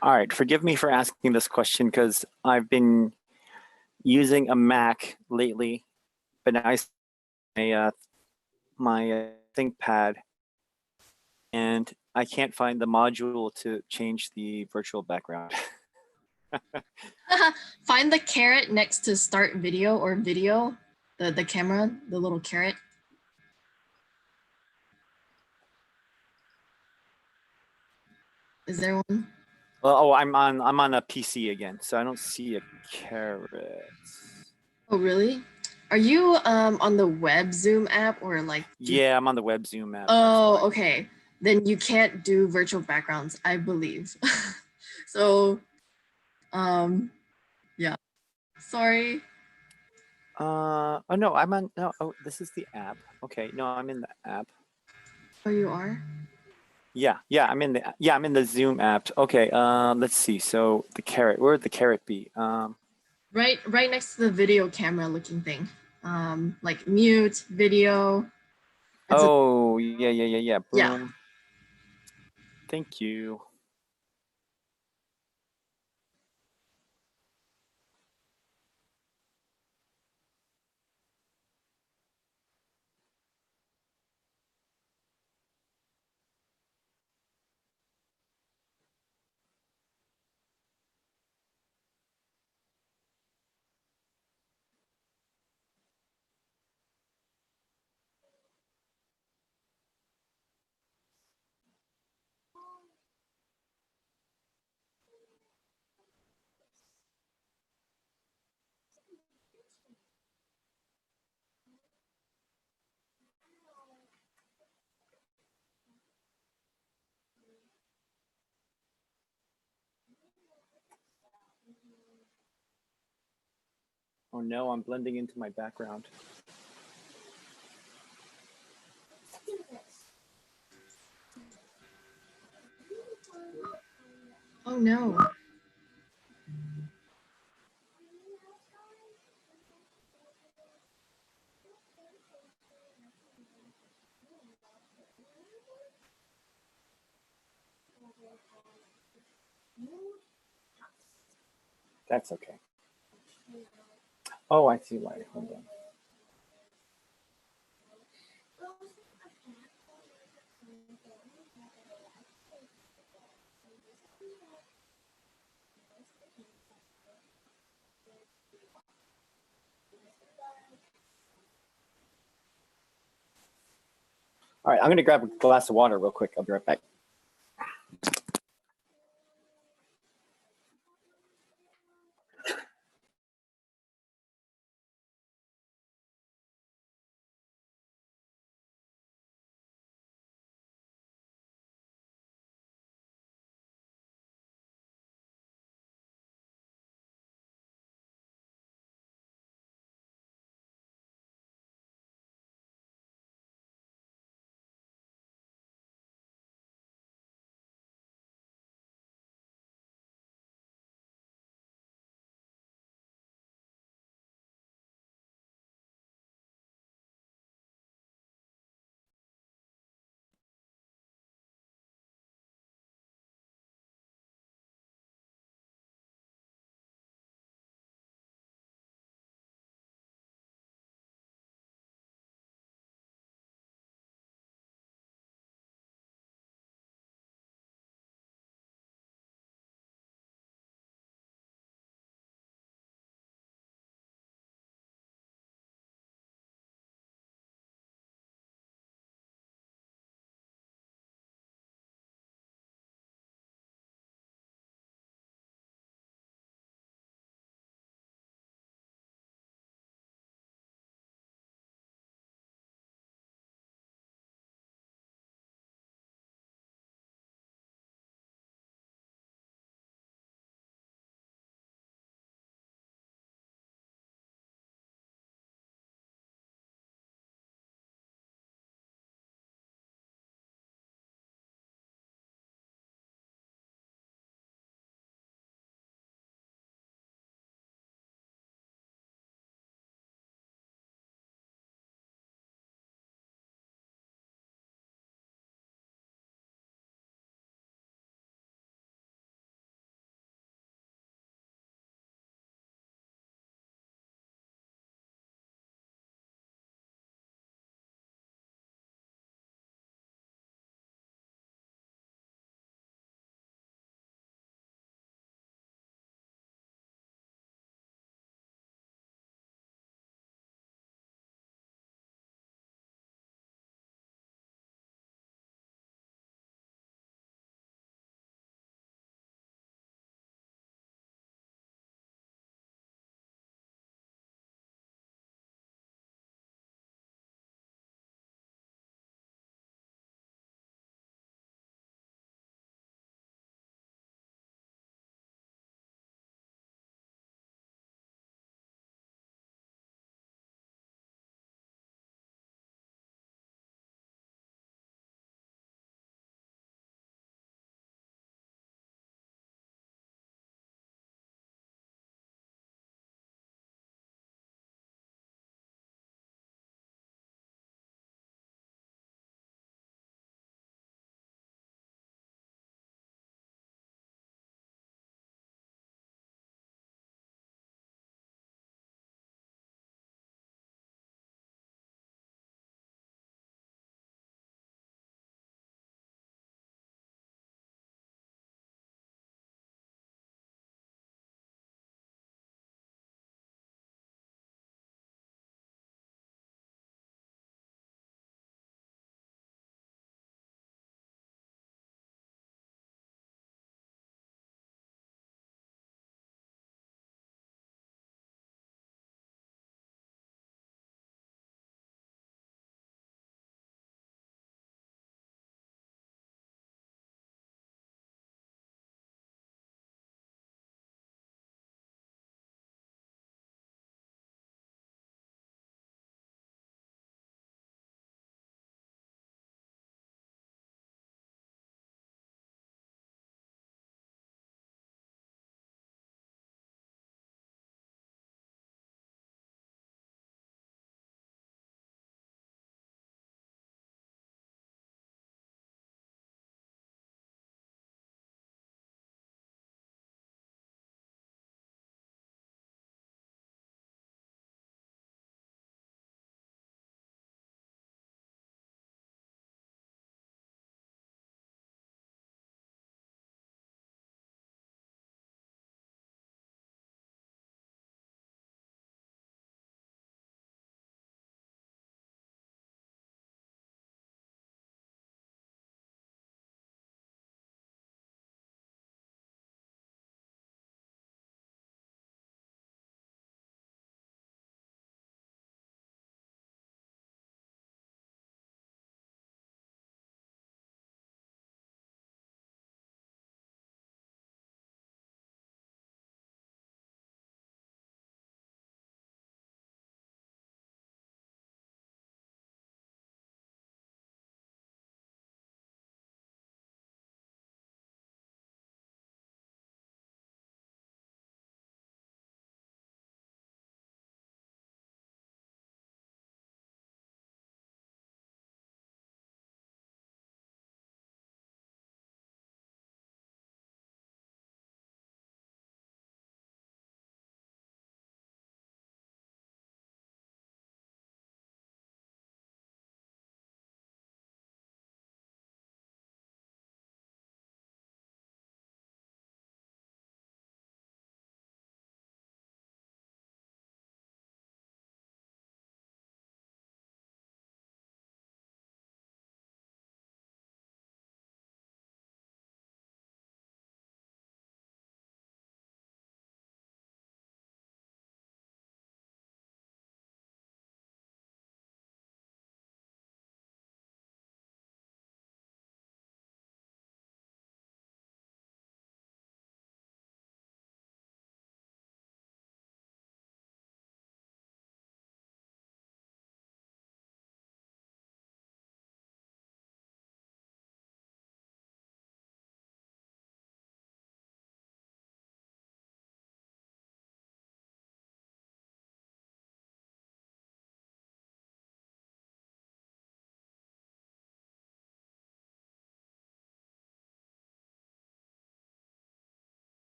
All right, forgive me for asking this question because I've been using a Mac lately, but now my ThinkPad, and I can't find the module to change the virtual background. Find the caret next to start video or video, the camera, the little caret. Is there one? Well, I'm on a PC again, so I don't see a caret. Oh, really? Are you on the web Zoom app or like? Yeah, I'm on the web Zoom app. Oh, okay. Then you can't do virtual backgrounds, I believe. So, yeah. Sorry. Oh no, I'm on. No, oh, this is the app. Okay, no, I'm in the app. Oh, you are? Yeah, I'm in the Zoom app. Okay, let's see. So the caret, where would the caret be? Right next to the video camera looking thing. Like mute, video. Oh, yeah. Boom. Yeah. Thank you. Oh no, I'm blending into my background. Oh no. That's okay. Oh, I see why. Hold on. All right, I'm gonna grab a glass of water real quick. I'll be right back.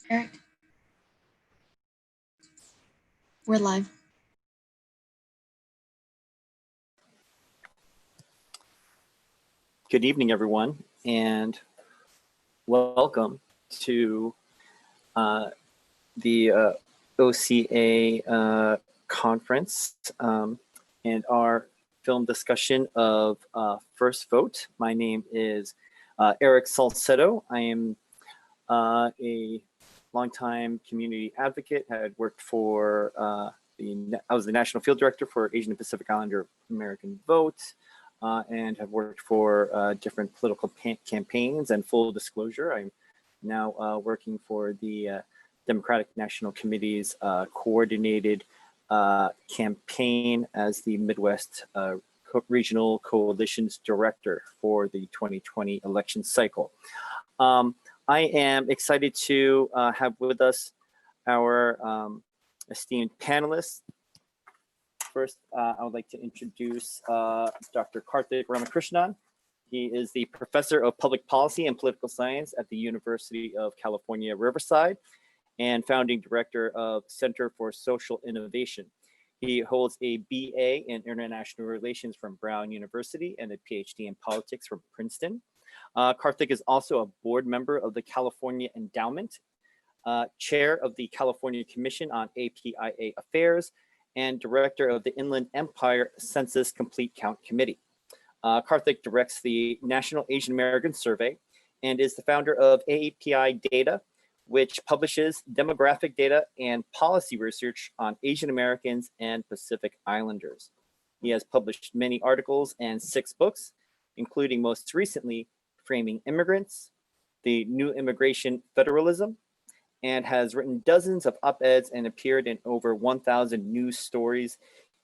Eric, we're live. Good evening, everyone, and welcome to the OCA conference and our film discussion of First Vote. My name is Eric Salcedo. I am a longtime community advocate. I had worked for I was the National Field Director for Asian and Pacific Islander American Vote. And have worked for different political campaigns. And full disclosure, I'm now working for the Democratic National Committee's coordinated campaign as the Midwest Regional Coalition's Director for the 2020 election cycle. I am excited to have with us our esteemed panelists. First, I would like to introduce Dr. Karthik Ramakrishnan. He is the Professor of Public Policy and Political Science at the University of California, Riverside, and founding director of Center for Social Innovation. He holds a BA in International Relations from Brown University and a PhD in Politics from Princeton. Karthik is also a board member of the California Endowment, chair of the California Commission on APIA Affairs, and director of the Inland Empire Census Complete Count Committee. Karthik directs the National Asian American Survey and is the founder of AAPI Data, which publishes demographic data and policy research on Asian Americans and Pacific Islanders. He has published many articles and 6 books, including most recently, Framing Immigrants, The New Immigration Federalism, and has written dozens of op-eds and appeared in over 1,000 news stories.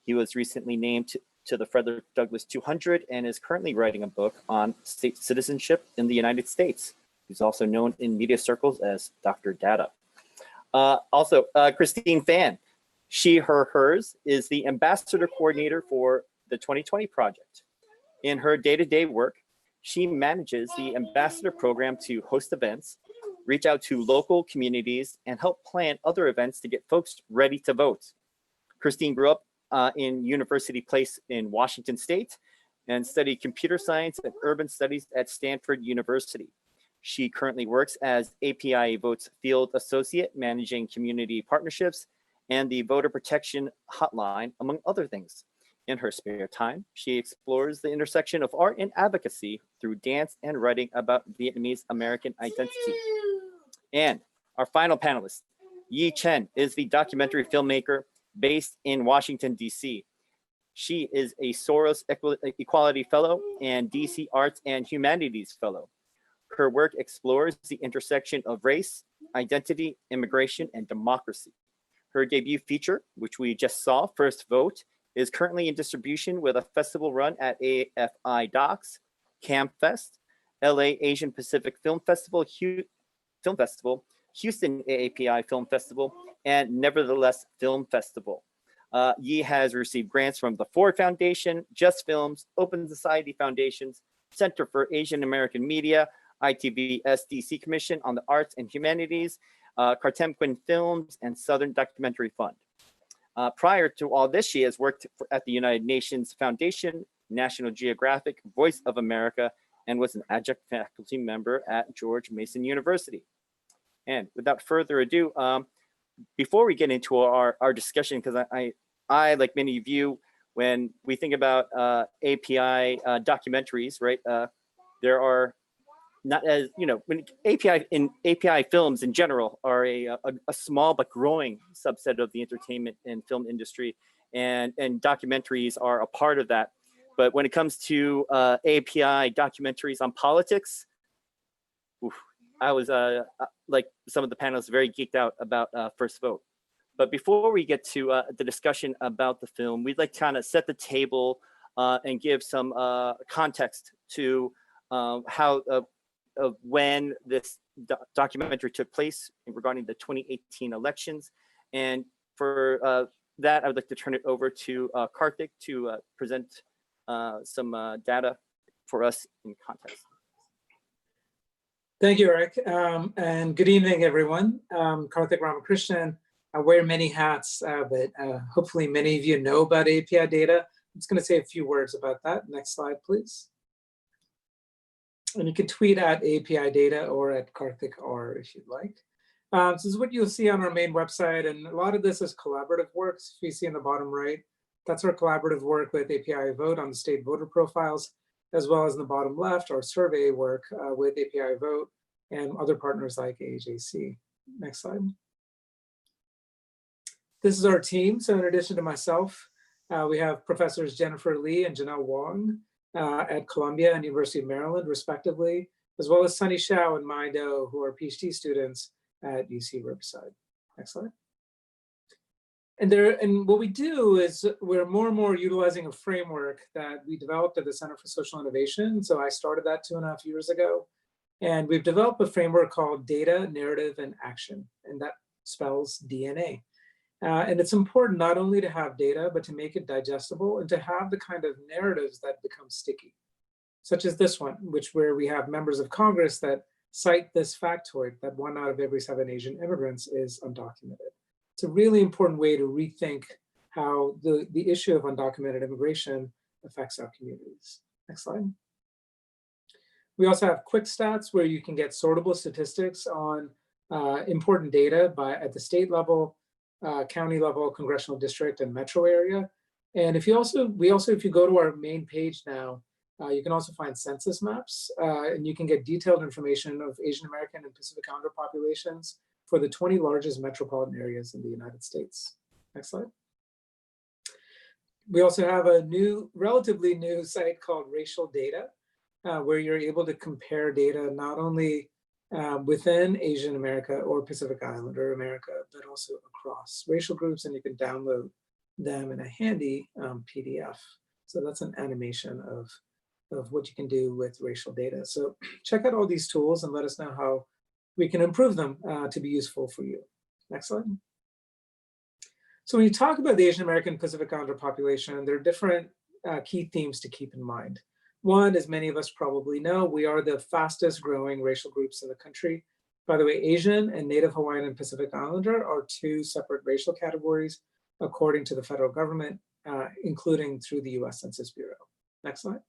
He was recently named to the Frederick Douglass 200 and is currently writing a book on state citizenship in the United States. He's also known in media circles as Dr. Data. Also, Christine Fan, she, her, hers, is the ambassador coordinator for the 2020 project. In her day-to-day work, she manages the ambassador program to host events, reach out to local communities, and help plan other events to get folks ready to vote. Christine grew up in University Place in Washington State and studied computer science and urban studies at Stanford University. She currently works as API Vote's field associate, managing community partnerships and the voter protection hotline, among other things. In her spare time, she explores the intersection of art and advocacy through dance and writing about Vietnamese American identity. And our final panelist, Yi Chen, is the documentary filmmaker based in Washington, D.C. She is a Soros Equality Fellow and DC Arts and Humanities Fellow. Her work explores the intersection of race, identity, immigration, and democracy. Her debut feature, which we just saw, First Vote, is currently in distribution with a festival run at AFI Docs, CamFest, LA Asian Pacific Film Festival, Houston AAPI Film Festival, and Nevertheless Film Festival. Yi has received grants from the Ford Foundation, Just Films, Open Society Foundations, Center for Asian American Media, ITVS DC Commission on the Arts and Humanities, Cartemquin Films, and Southern Documentary Fund. Prior to all this, she has worked at the United Nations Foundation, National Geographic, Voice of America, and was an adjunct faculty member at George Mason University. And without further ado, before we get into our discussion, because I, like many of you, when we think about API documentaries, right, there are not as, when API films in general are a small but growing subset of the entertainment and film industry, and documentaries are a part of that. But when it comes to API documentaries on politics, I was, like some of the panelists, very geeked out about First Vote. But before we get to the discussion about the film, we'd like to kind of set the table and give some context to how when this documentary took place regarding the 2018 elections. And for that, I would like to turn it over to Karthik to present some data for us in context. Thank you, Eric, and good evening, everyone. Karthik Ramakrishnan. I wear many hats, but hopefully many of you know about API data. I'm just going to say a few words about that. Next slide, please. And you can tweet at API data or at Karthik R if you'd like. This is what you'll see on our main website, and a lot of this is collaborative work. If you see in the bottom right, that's our collaborative work with API Vote on the state voter profiles, as well as in the bottom left, our survey work with API Vote and other partners like AJC. Next slide. This is our team. So in addition to myself, we have Professors Jennifer Lee and Janelle Wong at Columbia and University of Maryland, respectively, as well as Sunny Shao and Mai Do, who are PhD students at UC Riverside. Next slide. And what we do is we're more and more utilizing a framework that we developed at the Center for Social Innovation. So I started that 2.5 years ago. And we've developed a framework called Data, Narrative, and Action, and that spells DNA. And it's important not only to have data, but to make it digestible and to have the kind of narratives that become sticky, such as this one, where we have members of Congress that cite this factoid that 1 out of every 7 Asian immigrants is undocumented. It's a really important way to rethink how the issue of undocumented immigration affects our communities. Next slide. We also have quick stats where you can get sortable statistics on important data at the state level, county level, congressional district, and metro area. And if you go to our main page now, you can also find census maps, and you can get detailed information of Asian American and Pacific Islander populations for the 20 largest metropolitan areas in the United States. Next slide. We also have a relatively new site called Racial Data, where you're able to compare data not only within Asian America or Pacific Islander America, but also across racial groups, and you can download them in a handy PDF. So that's an animation of what you can do with racial data. So check out all these tools and let us know how we can improve them to be useful for you. Next slide. So when you talk about the Asian American Pacific Islander population, there are different key themes to keep in mind. One, as many of us probably know, we are the fastest growing racial groups in the country. By the way, Asian and Native Hawaiian and Pacific Islander are 2 separate racial categories, according to the federal government, including through the US Census Bureau. Next slide.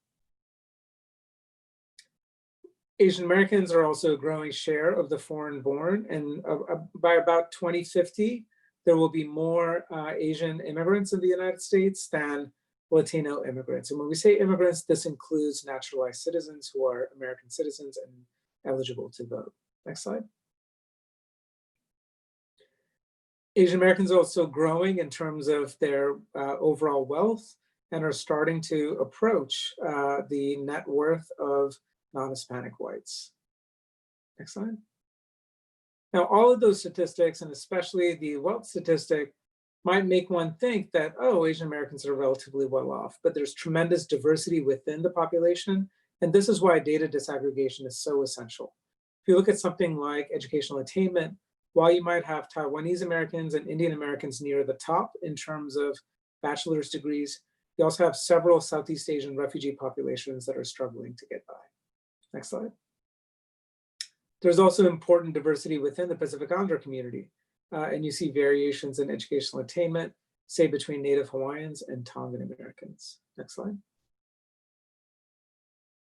Asian Americans are also a growing share of the foreign born, and by about 2050, there will be more Asian immigrants in the United States than Latino immigrants. And when we say immigrants, this includes naturalized citizens who are American citizens and eligible to vote. Next slide. Asian Americans are also growing in terms of their overall wealth and are starting to approach the net worth of non-Hispanic whites. Next slide. Now, all of those statistics, and especially the wealth statistic, might make one think that, oh, Asian Americans are relatively well off, but there's tremendous diversity within the population. And this is why data disaggregation is so essential. If you look at something like educational attainment, while you might have Taiwanese Americans and Indian Americans near the top in terms of bachelor's degrees, you also have several Southeast Asian refugee populations that are struggling to get by. Next slide. There's also important diversity within the Pacific Islander community. And you see variations in educational attainment, say between Native Hawaiians and Tongan Americans. Next slide.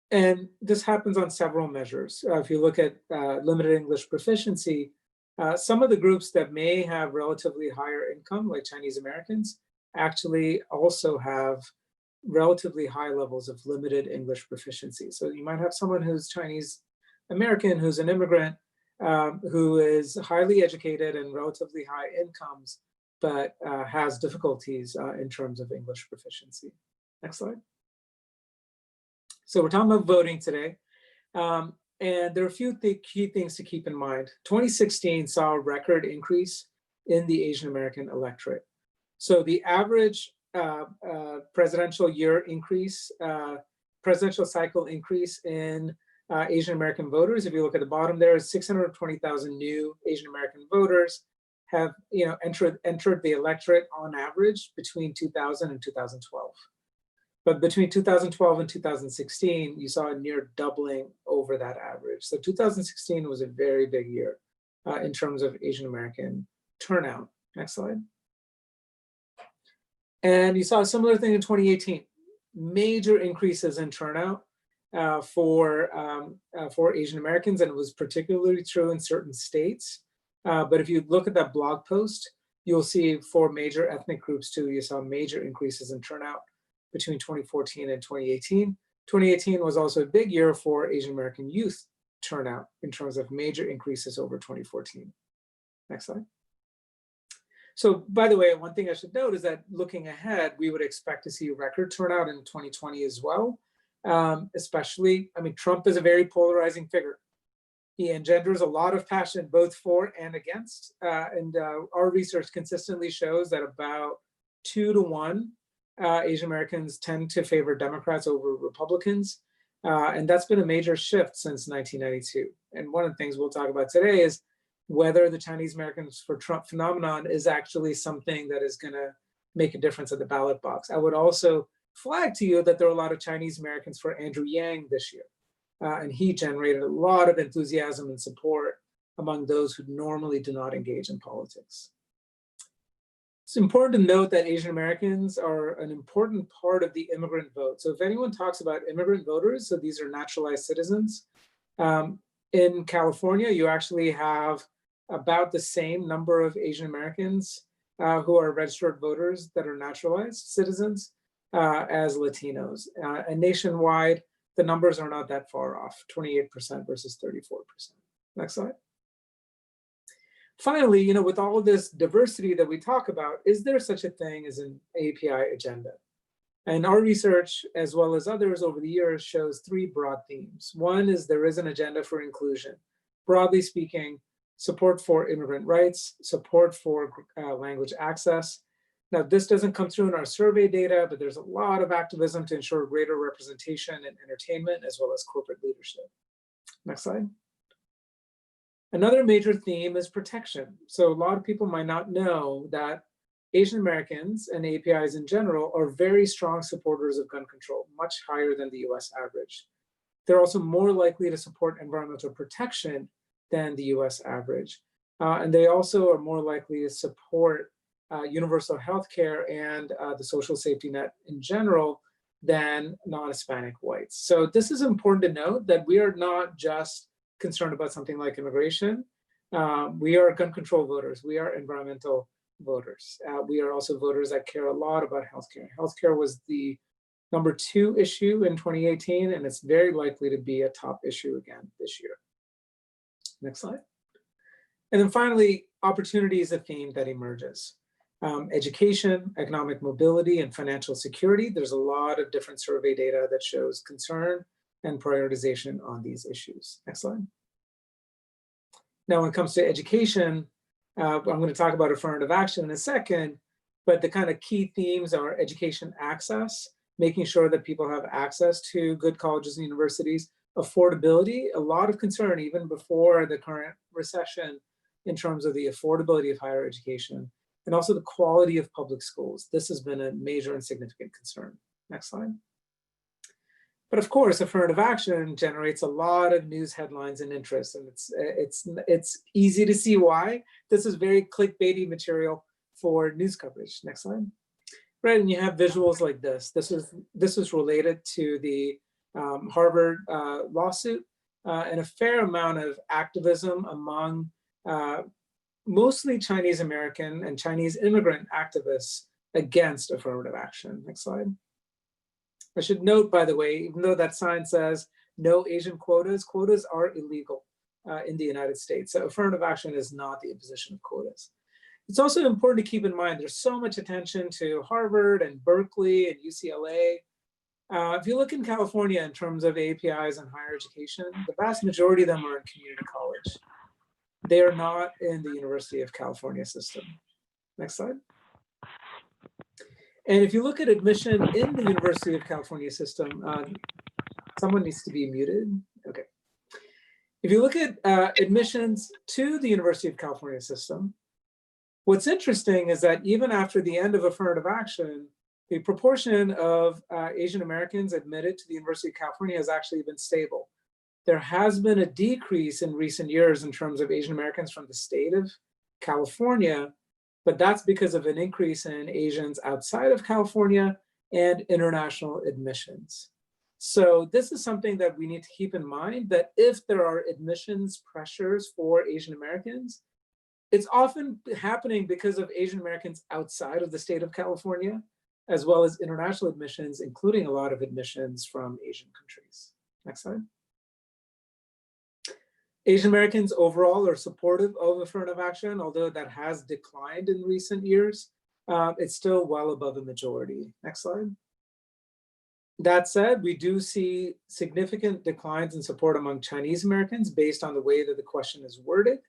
And this happens on several measures. If you look at limited English proficiency, some of the groups that may have relatively higher income, like Chinese Americans, actually also have relatively high levels of limited English proficiency. So you might have someone who's Chinese American, who's an immigrant, who is highly educated and relatively high incomes, but has difficulties in terms of English proficiency. Next slide. So we're talking about voting today. And there are a few key things to keep in mind. 2016 saw a record increase in the Asian American electorate. So the average presidential cycle increase in Asian American voters, if you look at the bottom there, is 620,000 new Asian American voters have entered the electorate on average between 2000 and 2012. But between 2012 and 2016, you saw a near doubling over that average. So 2016 was a very big year in terms of Asian American turnout. Next slide. And you saw a similar thing in 2018. Major increases in turnout for Asian Americans, and it was particularly true in certain states. But if you look at that blog post, you'll see for major ethnic groups too, you saw major increases in turnout between 2014 and 2018. 2018 was also a big year for Asian American youth turnout in terms of major increases over 2014. Next slide. So by the way, one thing I should note is that looking ahead, we would expect to see record turnout in 2020 as well. Especially, I mean, Trump is a very polarizing figure. He engenders a lot of passion both for and against. And our research consistently shows that about 2 to 1 Asian Americans tend to favor Democrats over Republicans. And that's been a major shift since 1992. And one of the things we'll talk about today is whether the Chinese Americans for Trump phenomenon is actually something that is going to make a difference at the ballot box. I would also flag to you that there are a lot of Chinese Americans for Andrew Yang this year. And he generated a lot of enthusiasm and support among those who normally do not engage in politics. It's important to note that Asian Americans are an important part of the immigrant vote. So if anyone talks about immigrant voters, so these are naturalized citizens, in California, you actually have about the same number of Asian Americans who are registered voters that are naturalized citizens as Latinos. And nationwide, the numbers are not that far off, 28% versus 34%. Next slide. Finally, you know, with all of this diversity that we talk about, is there such a thing as an AAPI agenda? And our research, as well as others over the years, shows 3 broad themes. One is there is an agenda for inclusion. Broadly speaking, support for immigrant rights, support for language access. Now, this doesn't come through in our survey data, but there's a lot of activism to ensure greater representation in entertainment as well as corporate leadership. Next slide. Another major theme is protection. So a lot of people might not know that Asian Americans and APIs in general are very strong supporters of gun control, much higher than the US average. They're also more likely to support environmental protection than the US average. And they also are more likely to support universal health care and the social safety net in general than non-Hispanic whites. So this is important to note that we are not just concerned about something like immigration. We are gun control voters. We are environmental voters. We are also voters that care a lot about healthcare. Healthcare was the #2 issue in 2018, and it's very likely to be a top issue again this year. Next slide. And then finally, opportunity is a theme that emerges. Education, economic mobility, and financial security. There's a lot of different survey data that shows concern and prioritization on these issues. Next slide. Now, when it comes to education, I'm going to talk about affirmative action in a second, but the kind of key themes are education access, making sure that people have access to good colleges and universities, affordability, a lot of concern even before the current recession in terms of the affordability of higher education, and also the quality of public schools. This has been a major and significant concern. Next slide. But of course, affirmative action generates a lot of news headlines and interest, and it's easy to see why. This is very clickbaity material for news coverage. Next slide. Right, and you have visuals like this. This was related to the Harvard lawsuit and a fair amount of activism among mostly Chinese American and Chinese immigrant activists against affirmative action. Next slide. I should note, by the way, even though that sign says no Asian quotas, quotas are illegal in the United States. So affirmative action is not the imposition of quotas. It's also important to keep in mind there's so much attention to Harvard and Berkeley and UCLA. If you look in California in terms of APIs and higher education, the vast majority of them are in community college. They are not in the University of California system. Next slide. And if you look at admission in the University of California system, someone needs to be muted. Okay. If you look at admissions to the University of California system, what's interesting is that even after the end of affirmative action, the proportion of Asian Americans admitted to the University of California has actually been stable. There has been a decrease in recent years in terms of Asian Americans from the state of California, but that's because of an increase in Asians outside of California and international admissions. So this is something that we need to keep in mind, that if there are admissions pressures for Asian Americans, it's often happening because of Asian Americans outside of the state of California, as well as international admissions, including a lot of admissions from Asian countries. Next slide. Asian Americans overall are supportive of affirmative action, although that has declined in recent years. It's still well above a majority. Next slide. That said, we do see significant declines in support among Chinese Americans based on the way that the question is worded,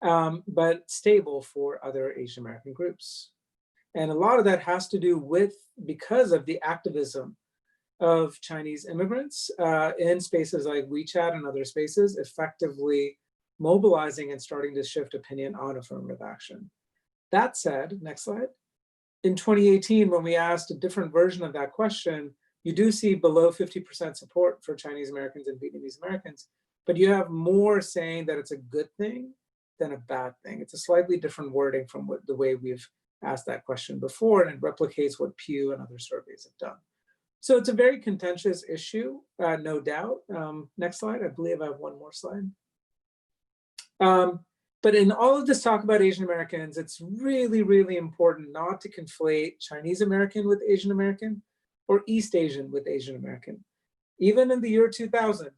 but stable for other Asian American groups. And a lot of that has to do with, because of the activism of Chinese immigrants in spaces like WeChat and other spaces, effectively mobilizing and starting to shift opinion on affirmative action. That said, next slide. In 2018, when we asked a different version of that question, you do see below 50% support for Chinese Americans and Vietnamese Americans, but you have more saying that it's a good thing than a bad thing. It's a slightly different wording from the way we've asked that question before, and it replicates what Pew and other surveys have done. So it's a very contentious issue, no doubt. Next slide. I believe I have one more slide. But in all of this talk about Asian Americans, it's really, really important not to conflate Chinese American with Asian American or East Asian with Asian American. Even in the year 2000,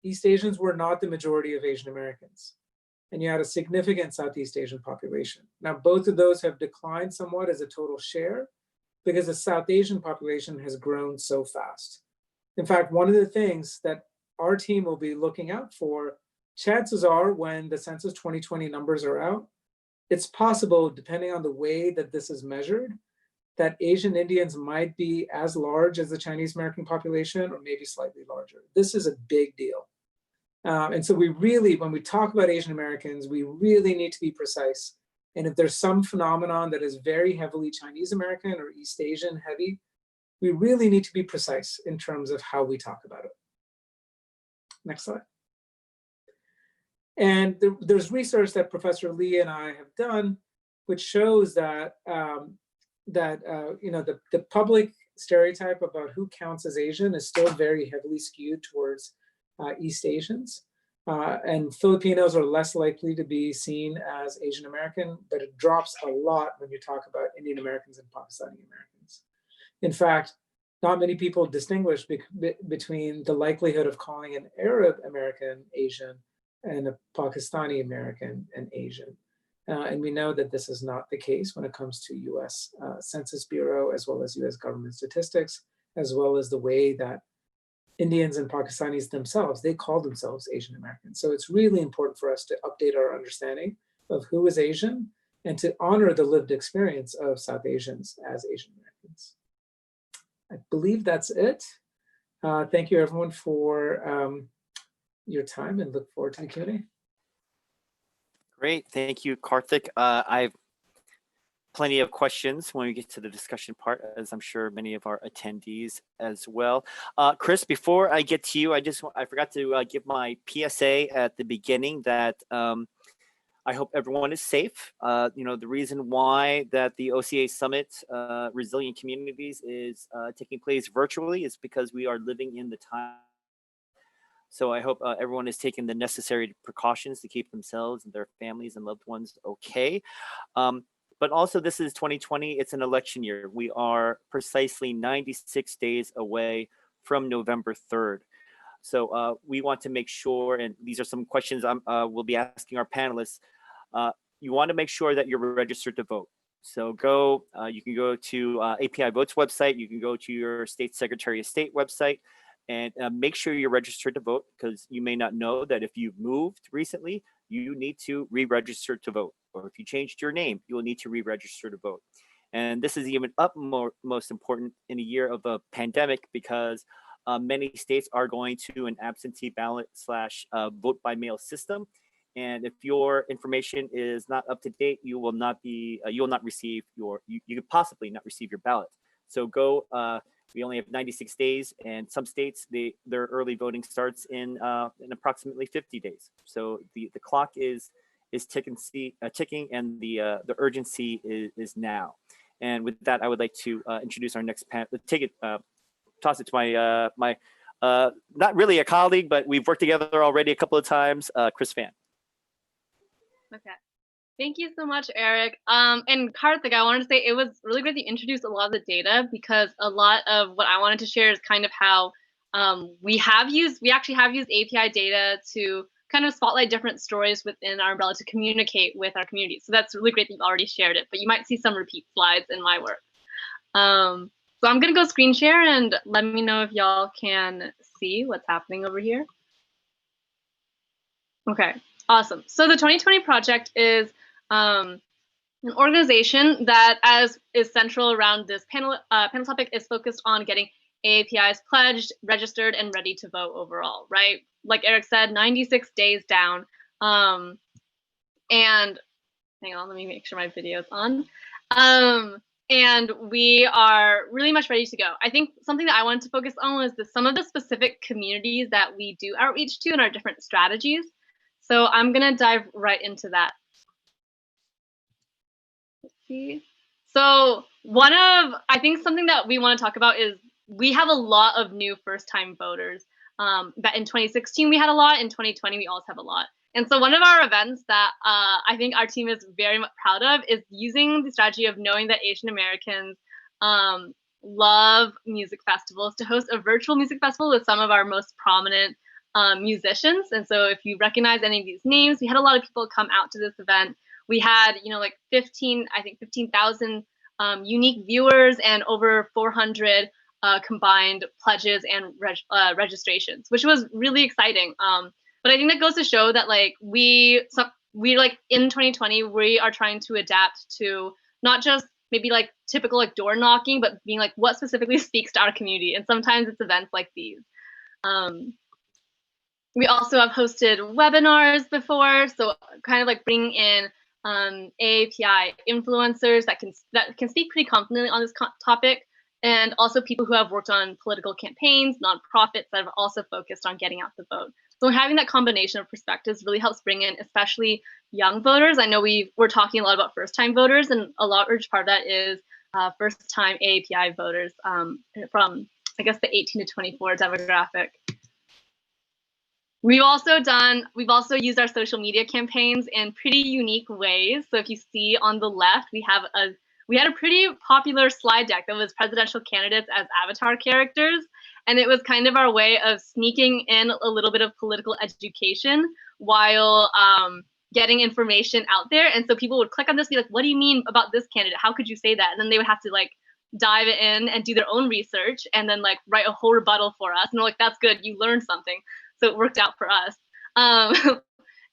East Asians were not the majority of Asian Americans. And you had a significant Southeast Asian population. Now, both of those have declined somewhat as a total share because the South Asian population has grown so fast. In fact, one of the things that our team will be looking out for, chances are when the Census 2020 numbers are out, it's possible, depending on the way that this is measured, that Asian Indians might be as large as the Chinese American population or maybe slightly larger. This is a big deal. And so we really, when we talk about Asian Americans, we really need to be precise. And if there's some phenomenon that is very heavily Chinese American or East Asian heavy, we really need to be precise in terms of how we talk about it. Next slide. And there's research that Professor Lee and I have done, which shows that the public stereotype about who counts as Asian is still very heavily skewed towards East Asians. And Filipinos are less likely to be seen as Asian American, but it drops a lot when you talk about Indian Americans and Pakistani Americans. In fact, not many people distinguish between the likelihood of calling an Arab American Asian and a Pakistani American an Asian. And we know that this is not the case when it comes to US Census Bureau, as well as US government statistics, as well as the way that Indians and Pakistanis themselves, they call themselves Asian Americans. So it's really important for us to update our understanding of who is Asian and to honor the lived experience of South Asians as Asian Americans. I believe that's it. Thank you everyone for your time and look forward to the Q&A. Great, thank you, Karthik. I've plenty of questions when we get to the discussion part, as I'm sure many of our attendees as well. Chris, before I get to you, I forgot to give my PSA at the beginning that I hope everyone is safe. The reason why that the OCA Summit Resilient Communities is taking place virtually is because we are living in the time. So I hope everyone is taking the necessary precautions to keep themselves and their families and loved ones okay. But also, this is 2020. It's an election year. We are precisely 96 days away from November 3rd. So we want to make sure, and these are some questions we'll be asking our panelists. You want to make sure that you're registered to vote. So you can go to API Vote's website. You can go to your state Secretary of State website and make sure you're registered to vote, because you may not know that if you've moved recently, you need to re-register to vote. Or if you changed your name, you will need to re-register to vote. And this is even most important in a year of a pandemic, because many states are going to an absentee ballot / vote by mail system. And if your information is not up to date, you will not receive you could possibly not receive your ballot. So go. We only have 96 days, and some states their early voting starts in approximately 50 days. So the clock is ticking, and the urgency is now. And with that, I would like to introduce our next panel. Toss it to my not really a colleague, but we've worked together already a couple of times, Chris Fan. Okay. Thank you so much, Eric. And Karthik, I wanted to say it was really great that you introduced a lot of the data, because a lot of what I wanted to share is kind of how we actually have used API data to kind of spotlight different stories within our umbrella to communicate with our community. So that's really great that you've already shared it, but you might see some repeat slides in my work. So I'm gonna go screen share and let me know if y'all can see what's happening over here. Okay, awesome. So the 2020 project is an organization that, as is central around this panel topic, is focused on getting AAPIs pledged, registered, and ready to vote overall, right? Like Eric said, 96 days down. And hang on, let me make sure my video is on. And we are really much ready to go. I think something that I wanted to focus on was some of the specific communities that we do outreach to and our different strategies. So I'm gonna dive right into that. Let's see. So I think something that we want to talk about is we have a lot of new first-time voters. That in 2016 we had a lot, in 2020 we also have a lot. And so one of our events that I think our team is very much proud of is using the strategy of knowing that Asian Americans love music festivals to host a virtual music festival with some of our most prominent musicians. And so if you recognize any of these names, we had a lot of people come out to this event. We had, like 15,000 unique viewers and over 400 combined pledges and registrations, which was really exciting. But I think that goes to show that we in 2020, we are trying to adapt to not just maybe typical door knocking, but being what specifically speaks to our community. And sometimes it's events like these. We also have hosted webinars before, so kind of bringing in AAPI influencers that can speak pretty confidently on this topic, and also people who have worked on political campaigns, nonprofits that have also focused on getting out the vote. So having that combination of perspectives really helps bring in especially young voters. I know we're talking a lot about first-time voters, and a large part of that is first-time AAPI voters from, I guess, the 18 to 24 demographic. We've also used our social media campaigns in pretty unique ways. So if you see on the left, we had a pretty popular slide deck that was presidential candidates as avatar characters. And it was kind of our way of sneaking in a little bit of political education while getting information out there. And so people would click on this and be like, what do you mean about this candidate? How could you say that? And then they would have to dive in and do their own research and then write a whole rebuttal for us. And they're like, that's good, you learned something. So it worked out for us.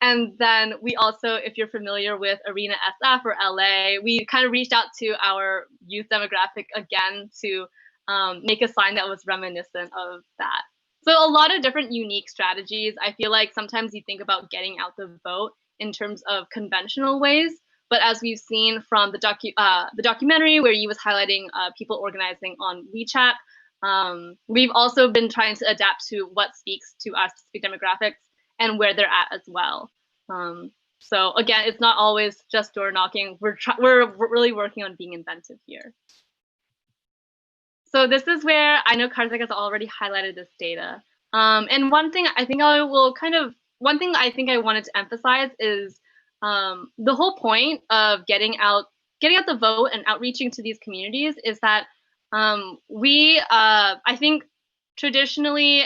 And then we also, if you're familiar with Arena SF or LA, we kind of reached out to our youth demographic again to make a sign that was reminiscent of that. So a lot of different unique strategies. I feel like sometimes you think about getting out the vote in terms of conventional ways, but as we've seen from the documentary where you was highlighting people organizing on WeChat, we've also been trying to adapt to what speaks to us specific demographics and where they're at as well. So again, it's not always just door knocking. We're really working on being inventive here. So this is where I know Karthik has already highlighted this data. And one thing I think I wanted to emphasize is the whole point of getting out the vote and outreaching to these communities is that I think traditionally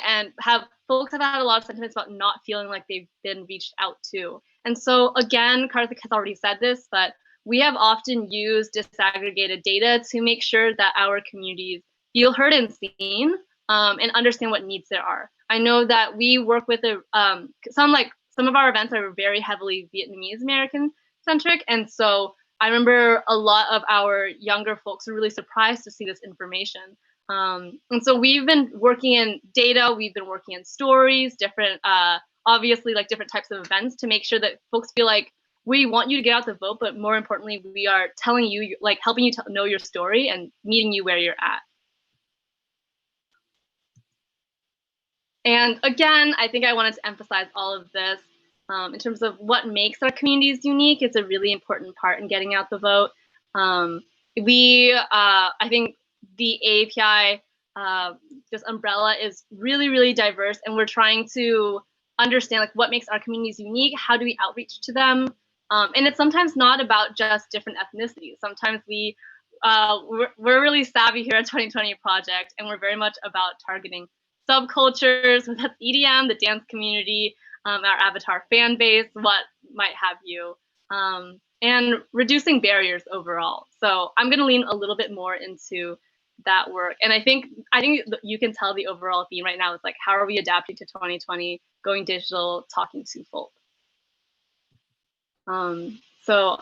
folks have had a lot of sentiments about not feeling like they've been reached out to. And so again, Karthik has already said this, but we have often used disaggregated data to make sure that our communities feel heard and seen and understand what needs there are. I know that we work with some of our events are very heavily Vietnamese American centric. And so I remember a lot of our younger folks were really surprised to see this information. And so we've been working in data, we've been working in stories, different, obviously different types of events to make sure that folks feel like we want you to get out the vote, but more importantly, we are telling you, helping you know your story and meeting you where you're at. And again, I think I wanted to emphasize all of this in terms of what makes our communities unique. It's a really important part in getting out the vote. I think the AAPI this umbrella is really, really diverse, and we're trying to understand like what makes our communities unique. How do we outreach to them? And it's sometimes not about just different ethnicities. Sometimes we're really savvy here at 2020 Project, and we're very much about targeting subcultures, whether that's EDM, the dance community, our avatar fan base, what might have you, and reducing barriers overall. So I'm going to lean a little bit more into that work. And I think you can tell the overall theme right now is like, how are we adapting to 2020, going digital, talking to folk? So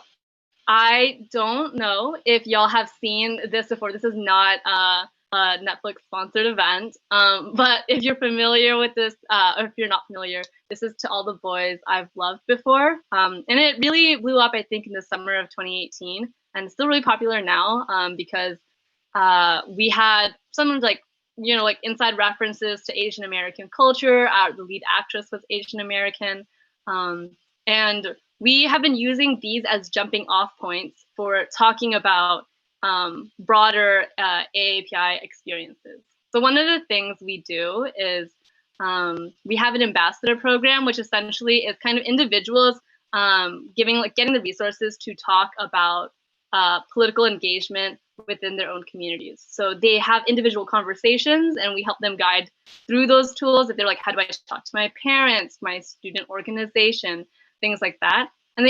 I don't know if y'all have seen this before. This is not a Netflix sponsored event, but if you're familiar with this, or if you're not familiar, this is To All the Boys I've Loved Before. And it really blew up, I think, in the summer of 2018, and it's still really popular now because we had some like, like inside references to Asian American culture. The lead actress was Asian American. And we have been using these as jumping off points for talking about broader AAPI experiences. So one of the things we do is we have an ambassador program, which essentially is kind of individuals getting the resources to talk about political engagement within their own communities. So they have individual conversations, and we help them guide through those tools. If they're like, how do I talk to my parents, my student organization, things like that. And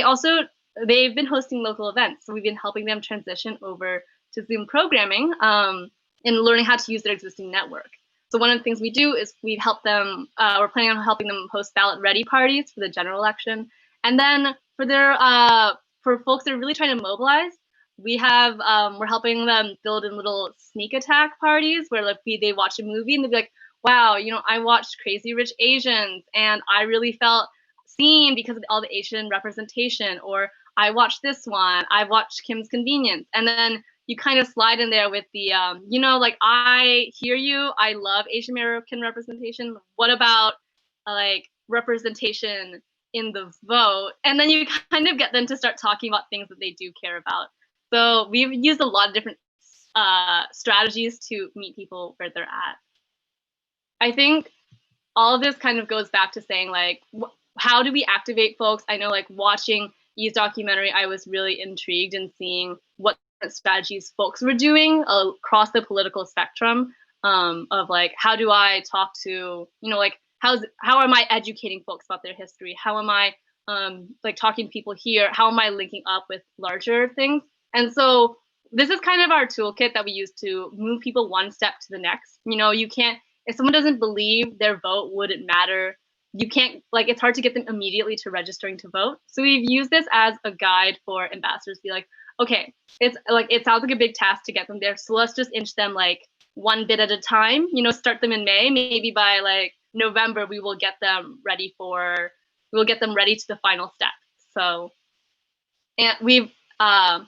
they've been hosting local events. So we've been helping them transition over to Zoom programming and learning how to use their existing network. So one of the things we do is we help them, we're planning on helping them host ballot ready parties for the general election. And then for folks that are really trying to mobilize, we're helping them build in little sneak attack parties where like they watch a movie and they'll be like, wow, I watched Crazy Rich Asians and I really felt seen because of all the Asian representation, or I watched this one, I watched Kim's Convenience. And then you kind of slide in there with the, like, I hear you, I love Asian American representation. What about like representation in the vote? And then you kind of get them to start talking about things that they do care about. So we've used a lot of different strategies to meet people where they're at. I think all of this kind of goes back to saying like, how do we activate folks? I know like watching Yi's documentary, I was really intrigued in seeing what strategies folks were doing across the political spectrum of like, how do I talk to, like, how am I educating folks about their history? How am I like talking to people here? How am I linking up with larger things? And so this is kind of our toolkit that we use to move people one step to the next. You can't, if someone doesn't believe their vote wouldn't matter, you can't, like, it's hard to get them immediately to registering to vote. So we've used this as a guide for ambassadors to be like, okay, it's like, it sounds like a big task to get them there. So let's just inch them like one bit at a time, start them in May, maybe by like November, we will get them ready to the final step. So, and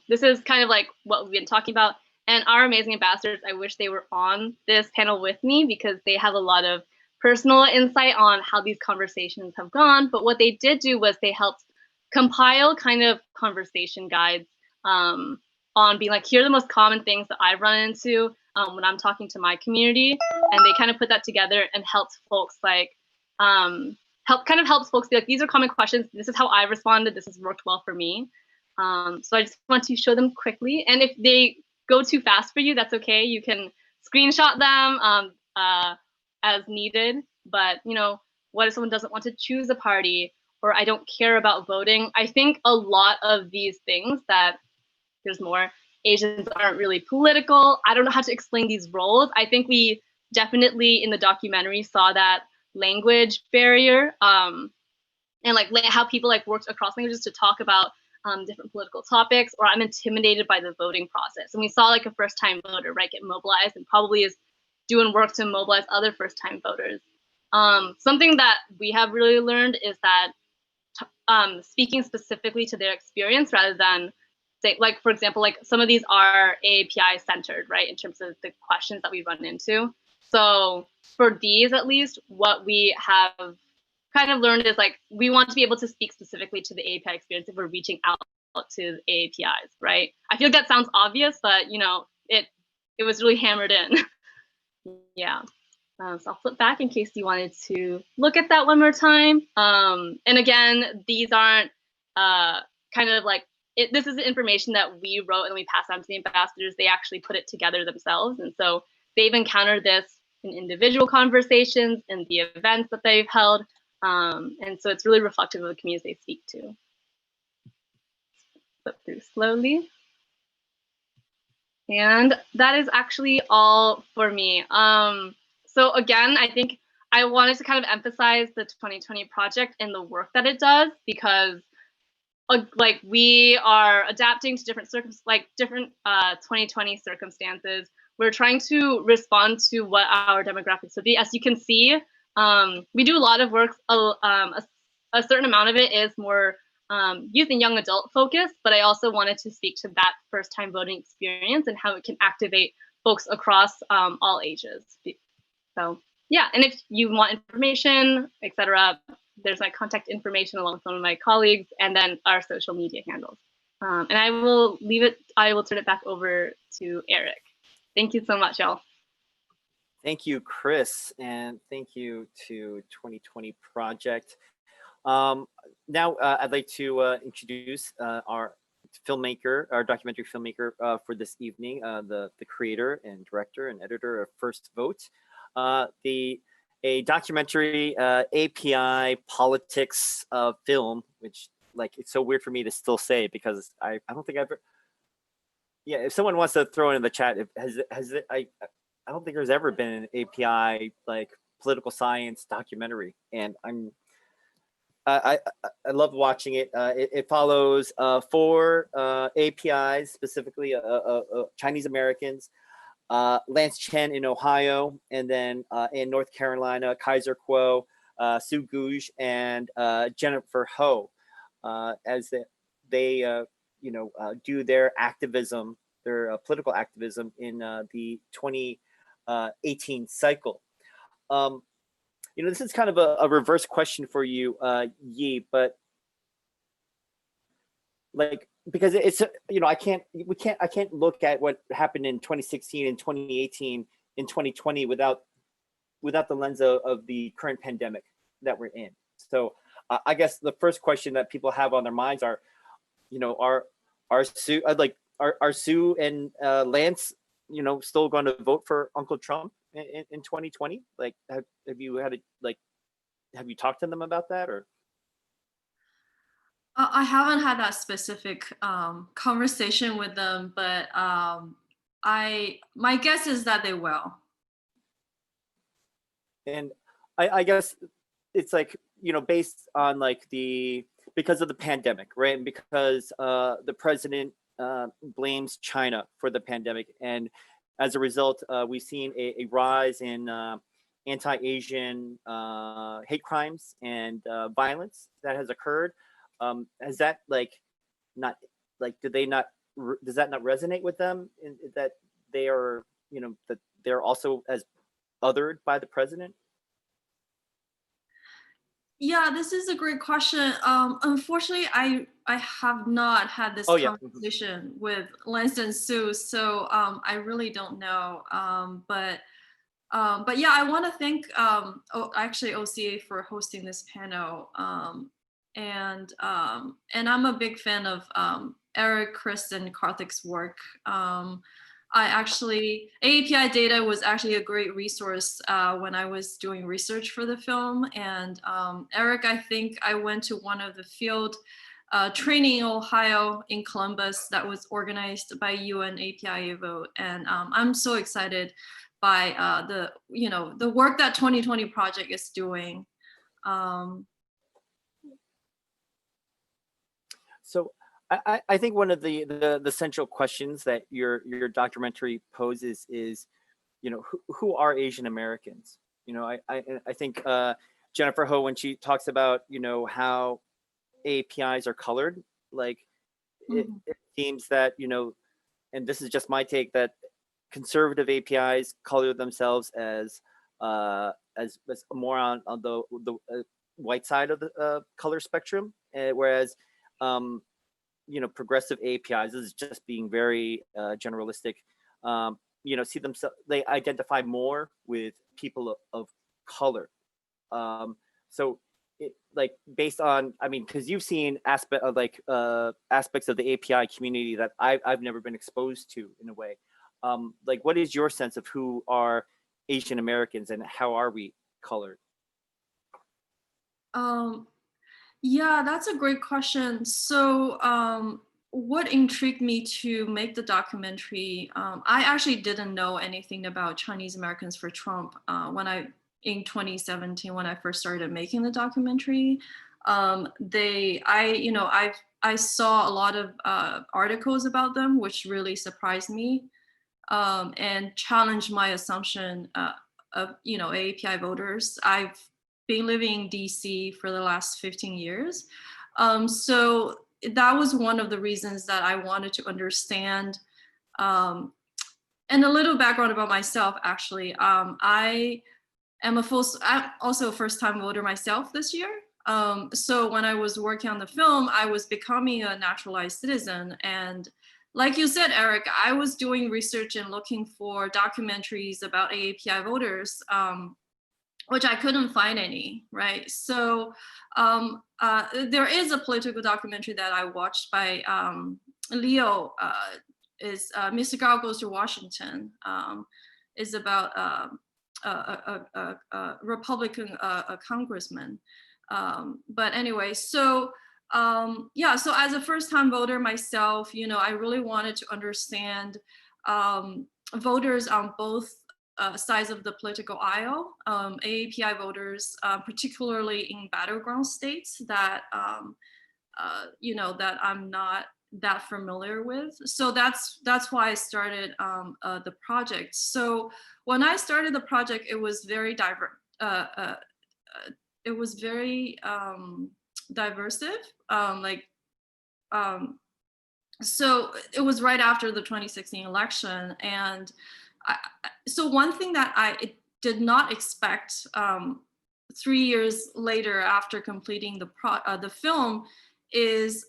this is kind of like what we've been talking about. And our amazing ambassadors, I wish they were on this panel with me because they have a lot of personal insight on how these conversations have gone. But what they did do was they helped compile kind of conversation guides on being like, here are the most common things that I've run into when I'm talking to my community. And they kind of put that together and helped folks like, helps folks be like, these are common questions. This is how I responded. This has worked well for me. So I just want to show them quickly. And if they go too fast for you, that's okay. You can screenshot them as needed. But, what if someone doesn't want to choose a party, or I don't care about voting? I think a lot of these things that there's more Asians aren't really political. I don't know how to explain these roles. I think we definitely in the documentary saw that language barrier and like how people like worked across languages to talk about different political topics, or I'm intimidated by the voting process. And we saw like a first-time voter, right, get mobilized and probably is doing work to mobilize other first-time voters. Something that we have really learned is that speaking specifically to their experience rather than say, like, for example, like some of these are AAPI centered, right, in terms of the questions that we run into. So for these, at least, what we have kind of learned is like, we want to be able to speak specifically to the API experience if we're reaching out to AAPIs, right? I feel like that sounds obvious, but you know, it was really hammered in. Yeah. So I'll flip back in case you wanted to look at that one more time. And again, these aren't kind of like, this is the information that we wrote and we passed on to the ambassadors. They actually put it together themselves. And so they've encountered this in individual conversations and the events that they've held. And so it's really reflective of the communities they speak to. Flip through slowly. And that is actually all for me. So again, I think I wanted to kind of emphasize the 2020 project and the work that it does, because like we are adapting to different 2020 circumstances. We're trying to respond to what our demographics would be. As you can see, we do a lot of work. A certain amount of it is more youth and young adult focused, but I also wanted to speak to that first time voting experience and how it can activate folks across all ages. So yeah, and if you want information, etc., there's my contact information along with some of my colleagues, and then our social media handles. And I will turn it back over to Eric. Thank you so much, y'all. Thank you, Chris, and thank you to 2020 Project. Now I'd like to introduce our filmmaker, our documentary filmmaker for this evening, the creator and director and editor of First Vote, a documentary API politics film, which like it's so weird for me to still say because I don't think I've ever. Yeah, if someone wants to throw it in the chat, I don't think there's ever been an API like political science documentary, and I love watching it. It follows 4 APIs, specifically Chinese Americans, Lance Chen in Ohio, and then in North Carolina, Kaiser Kuo, Sue Gouge, and Jennifer Ho, as they do their activism, their political activism in the 2018 cycle. This is kind of a reverse question for you, Yi, but like, because it's, I can't look at what happened in 2016 and 2018 in 2020 without the lens of the current pandemic that we're in. So I guess the first question that people have on their minds are, are Sue and Lance, still going to vote for Uncle Trump in 2020? Like, have you talked to them about that, or? I haven't had that specific conversation with them, but my guess is that they will. And I guess it's like, based on like because of the pandemic, right? And because the president blames China for the pandemic, and as a result, we've seen a rise in anti-Asian hate crimes and violence that has occurred. Has that does that not resonate with them, in that they are, that they're also as othered by the president? Yeah, this is a great question. Unfortunately, I have not had this conversation with Lance and Sue, so I really don't know. But yeah, I want to thank actually OCA for hosting this panel. And I'm a big fan of Eric, Chris, and Karthik's work. AAPI data was actually a great resource when I was doing research for the film. And Eric, I think I went to one of the field training in Ohio in Columbus that was organized by you and API Vote. And I'm so excited by the work that 2020 Project is doing. So I think one of the central questions that your documentary poses is, who are Asian Americans? I think Jennifer Ho, when she talks about, how APIs are colored, like it seems that, and this is just my take, that conservative APIs color themselves as more on the white side of the color spectrum, whereas progressive APIs, this is just being very generalistic, see themselves, they identify more with people of color. So based on, because you've seen aspects of the API community that I've never been exposed to in a way. What is your sense of who are Asian Americans and how are we colored? Yeah, that's a great question. So what intrigued me to make the documentary, I actually didn't know anything about Chinese Americans for Trump in 2017 when I first started making the documentary. I saw a lot of articles about them, which really surprised me and challenged my assumption of AAPI voters. I've been living in DC for the last 15 years. So that was one of the reasons that I wanted to understand. And a little background about myself, actually. I'm also a first-time voter myself this year. So when I was working on the film, I was becoming a naturalized citizen. And like you said, Eric, I was doing research and looking for documentaries about AAPI voters, which I couldn't find any, right? So there is a political documentary that I watched by Leo, is Mr. Gao Goes to Washington, is about a Republican congressman. But anyway, so yeah, so as a first-time voter myself, I really wanted to understand voters on both sides of the political aisle, AAPI voters, particularly in battleground states that that I'm not that familiar with. So that's why I started the project. So when I started the project, it was very diverse. It was very diversive. So it was right after the 2016 election, and so one thing that I did not expect 3 years later after completing the film is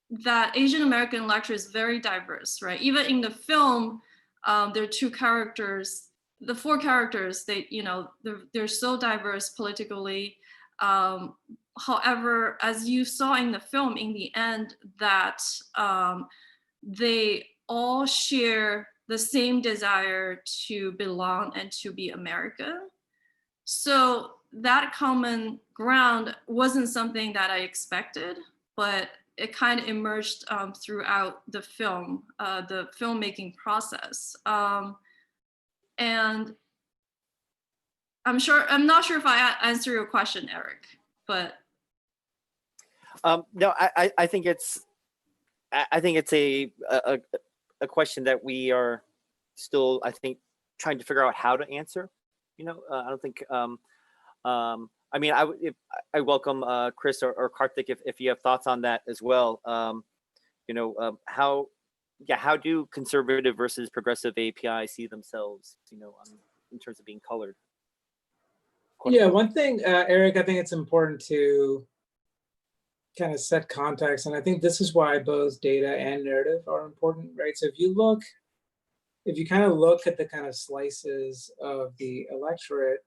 that Asian American electorate is very diverse, right? Even in the film, there are two characters, the four characters, they're so diverse politically. However, as you saw in the film, in the end, that they all share the same desire to belong and to be American. So that common ground wasn't something that I expected, but it kind of emerged throughout the film, the filmmaking process. And I'm not sure if I answer your question, Eric, but. No, I think it's a question that we are still, I think, trying to figure out how to answer. I don't think. I welcome Chris or Karthik if you have thoughts on that as well. How do conservative versus progressive API see themselves, in terms of being colored? Yeah, one thing, Eric, I think it's important to kind of set context, and I think this is why both data and narrative are important, right? So if you kind of look at the kind of slices of the electorate,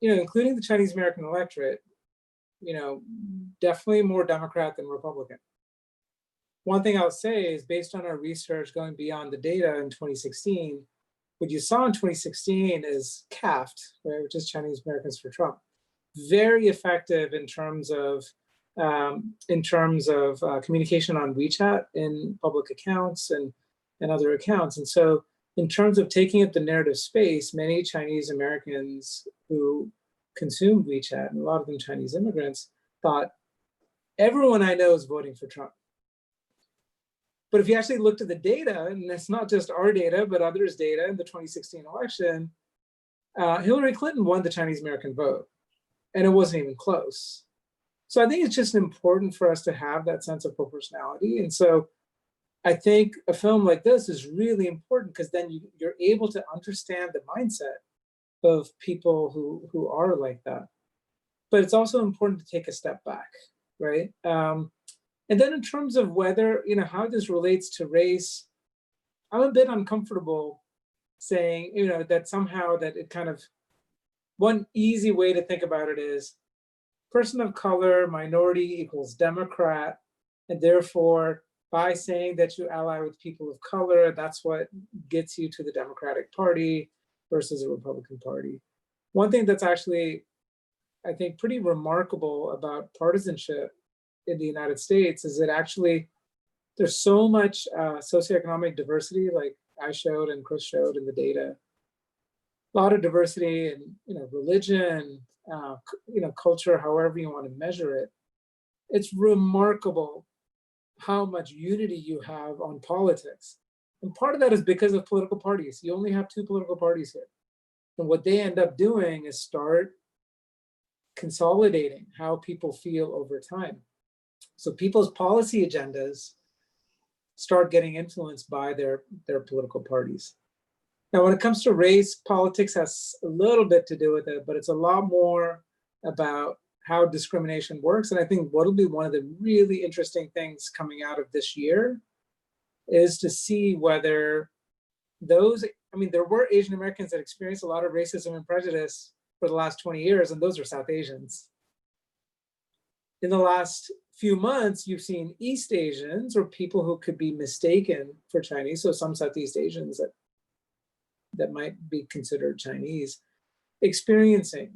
including the Chinese American electorate, definitely more Democrat than Republican. One thing I'll say is, based on our research going beyond the data in 2016, what you saw in 2016 is CAFT, right, which is Chinese Americans for Trump, very effective in terms of communication on WeChat in public accounts and other accounts. And so in terms of taking up the narrative space, many Chinese Americans who consumed WeChat, and a lot of them Chinese immigrants, thought, everyone I know is voting for Trump. But if you actually looked at the data, and it's not just our data, but others' data in the 2016 election, Hillary Clinton won the Chinese American vote, and it wasn't even close. So I think it's just important for us to have that sense of proportionality. And so I think a film like this is really important because then you're able to understand the mindset of people who are like that. But it's also important to take a step back, right? And then in terms of whether, how this relates to race, I'm a bit uncomfortable saying, that somehow that it kind of, one easy way to think about it is person of color, minority equals Democrat, and therefore by saying that you ally with people of color, that's what gets you to the Democratic Party versus the Republican Party. One thing that's actually, I think, pretty remarkable about partisanship in the United States is that actually there's so much socioeconomic diversity, like I showed and Chris showed in the data. A lot of diversity in religion, culture, however you want to measure it. It's remarkable how much unity you have on politics. And part of that is because of political parties. You only have 2 political parties here. And what they end up doing is start consolidating how people feel over time. So people's policy agendas start getting influenced by their political parties. Now, when it comes to race, politics has a little bit to do with it, but it's a lot more about how discrimination works. And I think what'll be one of the really interesting things coming out of this year is to see whether those, there were Asian Americans that experienced a lot of racism and prejudice for the last 20 years, and those are South Asians. In the last few months, you've seen East Asians or people who could be mistaken for Chinese, so some Southeast Asians that might be considered Chinese, experiencing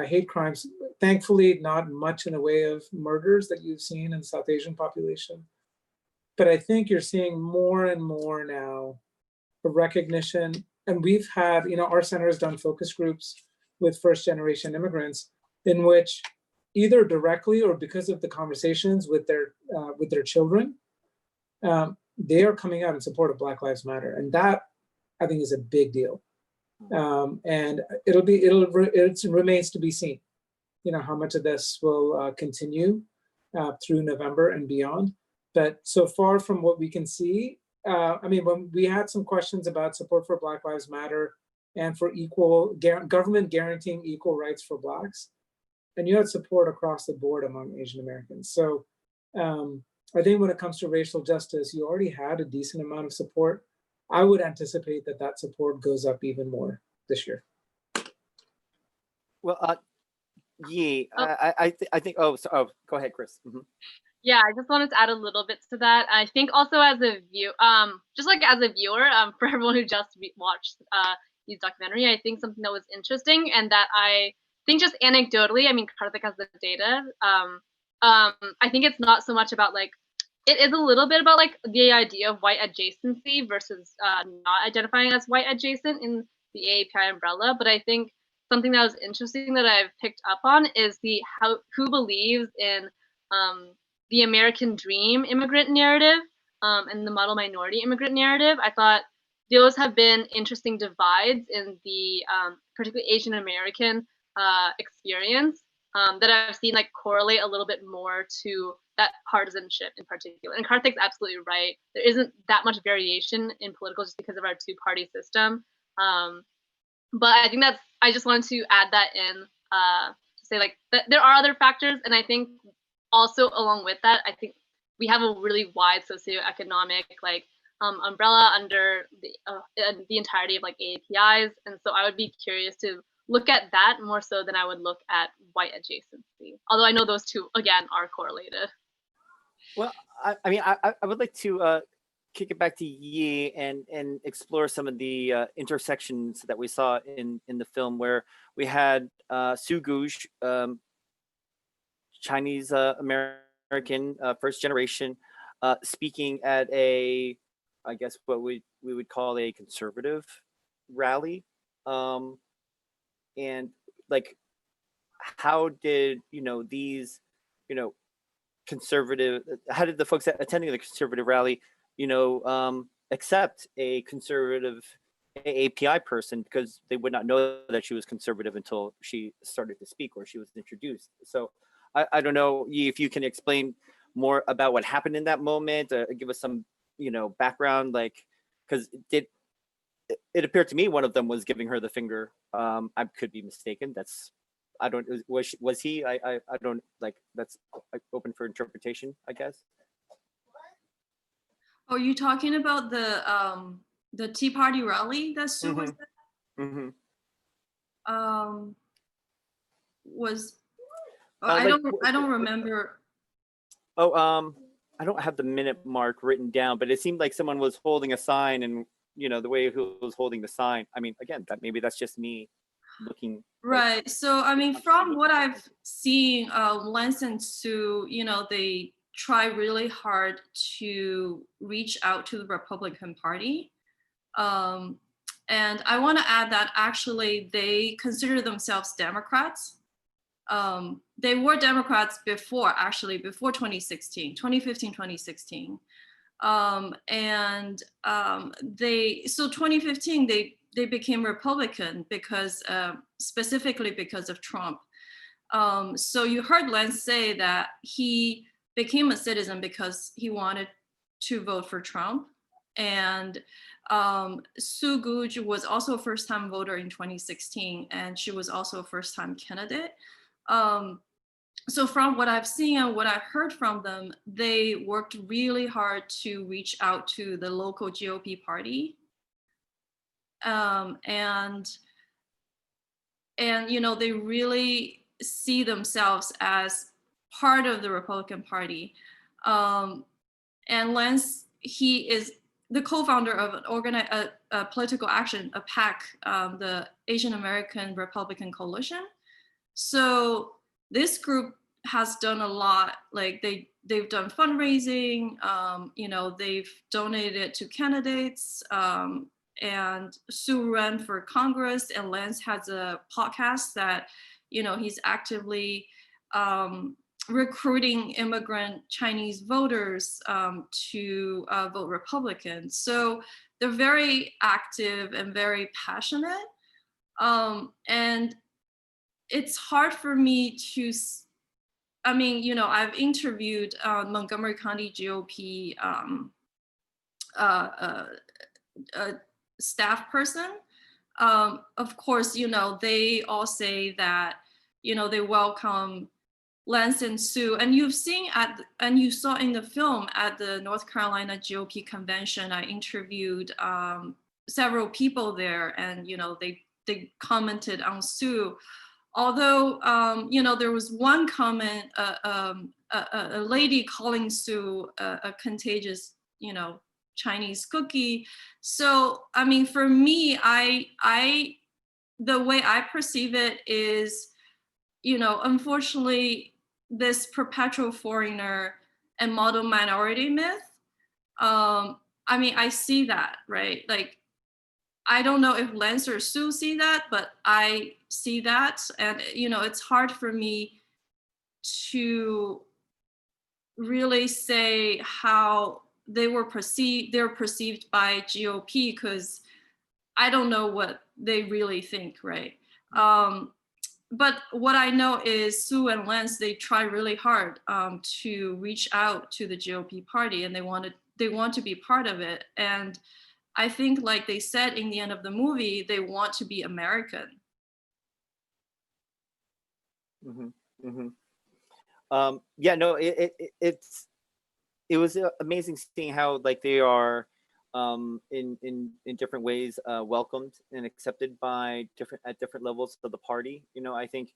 hate crimes. Thankfully, not much in the way of murders that you've seen in the South Asian population. But I think you're seeing more and more now a recognition. And we've had, our center has done focus groups with first-generation immigrants in which either directly or because of the conversations with their children, they are coming out in support of Black Lives Matter. And that, I think, is a big deal. And it remains to be seen, how much of this will continue through November and beyond. But so far from what we can see, when we had some questions about support for Black Lives Matter and for government guaranteeing equal rights for Blacks, and you had support across the board among Asian Americans. So I think when it comes to racial justice, you already had a decent amount of support. I would anticipate that support goes up even more this year. Well, Yi, I think. Oh, go ahead, Chris. Mm-hmm. Yeah, I just wanted to add a little bit to that. I think also as a just like as a viewer, for everyone who just watched this documentary, I think something that was interesting and that I think just anecdotally, Karthik has the data. I think it's not so much about it is a little bit about the idea of white adjacency versus not identifying as white adjacent in the AAPI umbrella. But I think something that was interesting that I've picked up on is who believes in the American dream immigrant narrative and the model minority immigrant narrative. I thought those have been interesting divides in the particularly Asian American experience that I've seen correlate a little bit more to that partisanship in particular. And Karthik's absolutely right. There isn't that much variation in political just because of our 2-party system. But I think I just wanted to add that in to say that there are other factors. And I think also along with that, I think we have a really wide socioeconomic umbrella under the entirety of AAPIs. And so I would be curious to look at that more so than I would look at white adjacency. Although I know those two, again, are correlated. Well, I would like to kick it back to Yi and explore some of the intersections that we saw in the film, where we had Su Guj, Chinese American, first generation, speaking at I guess what we would call a conservative rally, and how did these conservative, how did the folks attending the conservative rally accept a conservative AAPI person, because they would not know that she was conservative until she started to speak or she was introduced. So I don't know if you can explain more about what happened in that moment? Give us some, background, like, because it appeared to me one of them was giving her the finger. I could be mistaken. I don't, was he? I don't, like, that's open for interpretation, I guess. Oh, you talking about the Tea Party rally that Sue was at? Mm-hmm. Was Like, I don't remember. Oh, I don't have the minute mark written down, but it seemed like someone was holding a sign, and the way who was holding the sign. I mean, again, maybe that's just me looking. Right. Like, So I mean, from what I've seen, Lance and Sue, they try really hard to reach out to the Republican Party. And I want to add that actually they consider themselves Democrats. They were Democrats before 2016, 2015, 2016. So 2015, they became Republican because specifically because of Trump. So you heard Lance say that he became a citizen because he wanted to vote for Trump. And Sue Googe was also a first-time voter in 2016, and she was also a first-time candidate. So from what I've seen and what I heard from them, they worked really hard to reach out to the local GOP party. And they really see themselves as part of the Republican Party. And Lance, he is the co-founder of a political action, AAPI, the Asian American Republican Coalition. So this group has done a lot. Like they've done fundraising. They've donated to candidates. And Sue ran for Congress, and Lance has a podcast that, he's actively recruiting immigrant Chinese voters to vote Republican. So they're very active and very passionate. And it's hard for me to, I've interviewed Montgomery County GOP staff person. Of course, they all say that, they welcome Lance and Sue, and you've seen and you saw in the film at the North Carolina GOP convention, I interviewed several people there, and they commented on Sue. Although there was one comment, a lady calling Sue a contagious, Chinese cookie. So I mean, for me, the way I perceive it is, unfortunately, this perpetual foreigner and model minority myth. I see that, right? Like, I don't know if Lance or Sue see that, but I see that. And, it's hard for me to really say how they're perceived by GOP, because I don't know what they really think, right? But what I know is Sue and Lance, they try really hard to reach out to the GOP party, and they want to be part of it. And I think, like they said in the end of the movie, they want to be American. Mm-hmm. Mm-hmm. Yeah, no, it was amazing seeing how, like, they are in different ways welcomed and accepted by different levels of the party. I think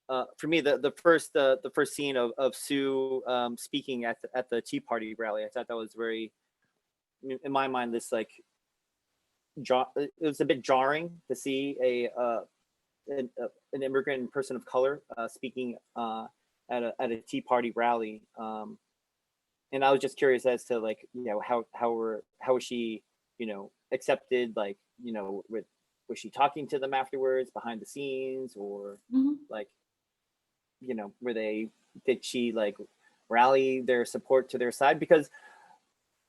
for me, the first scene of Sue speaking at the Tea Party rally, I thought that was very, in my mind, this like it was a bit jarring to see an immigrant person of color speaking at a Tea Party rally. And I was just curious as to, like, how was she, accepted? Like, was she talking to them afterwards, behind the scenes, or like, did she like rally their support to their side? Because,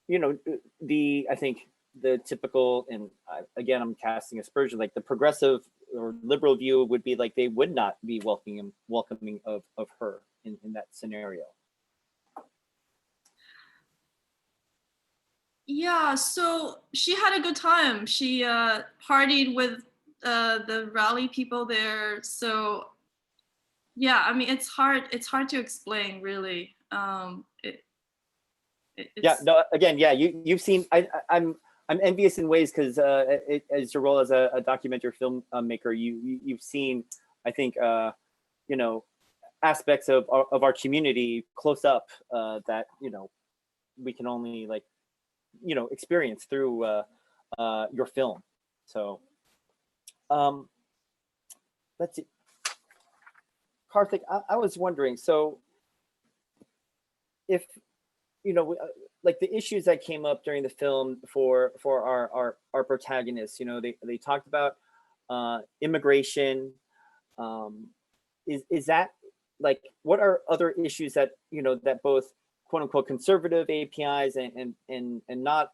I think the typical, and again, I'm casting aspersion, like the progressive or liberal view would be like they would not be welcoming of her in that scenario. Yeah, so she had a good time. She partied with the rally people there. So yeah, I mean, it's hard to explain, really. Yeah, It's no, again, yeah, you've seen, I'm envious in ways because as your role as a documentary filmmaker, you've seen, I think, you know, aspects of our community close up that, you know, we can only like, you know, experience through your film. So let's see, Karthik, I was wondering, so if, you know, like the issues that came up during the film for our protagonists, you know, they talked about immigration. Is that like, what are other issues that, you know, that both quote unquote conservative APIs and not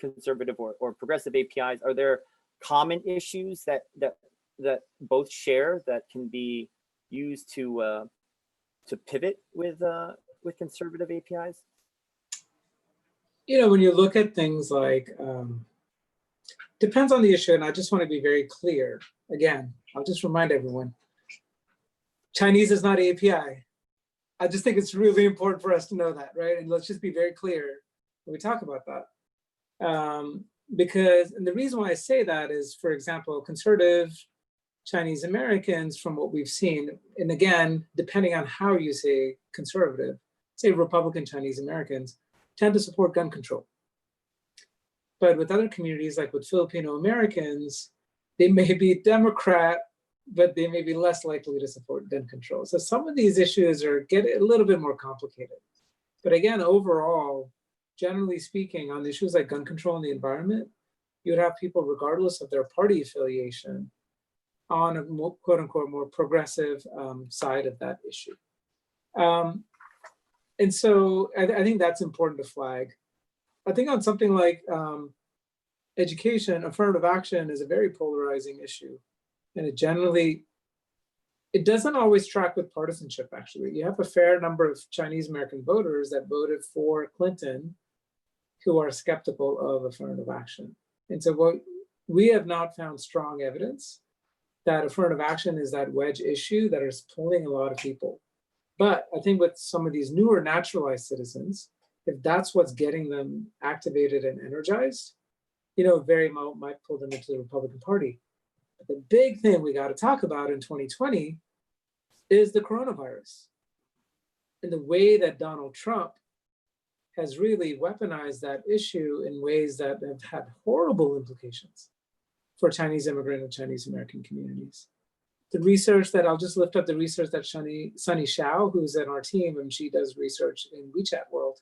conservative or progressive APIs, are there common issues that both share that can be used to pivot with conservative APIs? You know, when you look at things like, depends on the issue, and I just want to be very clear. Again, I'll just remind everyone, Chinese is not API. I just think it's really important for us to know that, right? And let's just be very clear when we talk about that. Because, and the reason why I say that is, for example, conservative Chinese Americans, from what we've seen, and again, depending on how you say conservative, say Republican Chinese Americans, tend to support gun control. But with other communities, like with Filipino Americans, they may be Democrat, but they may be less likely to support gun control. So some of these issues are getting a little bit more complicated. But again, overall, generally speaking, on issues like gun control and the environment, you would have people, regardless of their party affiliation, on a more, quote unquote, more progressive side of that issue. And so I think that's important to flag. I think on something like education, affirmative action is a very polarizing issue. And it doesn't always track with partisanship, actually. You have a fair number of Chinese American voters that voted for Clinton who are skeptical of affirmative action. And so what we have not found strong evidence that affirmative action is that wedge issue that is pulling a lot of people. But I think with some of these newer naturalized citizens, if that's what's getting them activated and energized, you know, very well might pull them into the Republican Party. But the big thing we got to talk about in 2020 is the coronavirus and the way that Donald Trump has really weaponized that issue in ways that have had horrible implications for Chinese immigrant and Chinese American communities. The research that, I'll just lift up the research that Sunny Xiao, who's in our team, and she does research in WeChat world.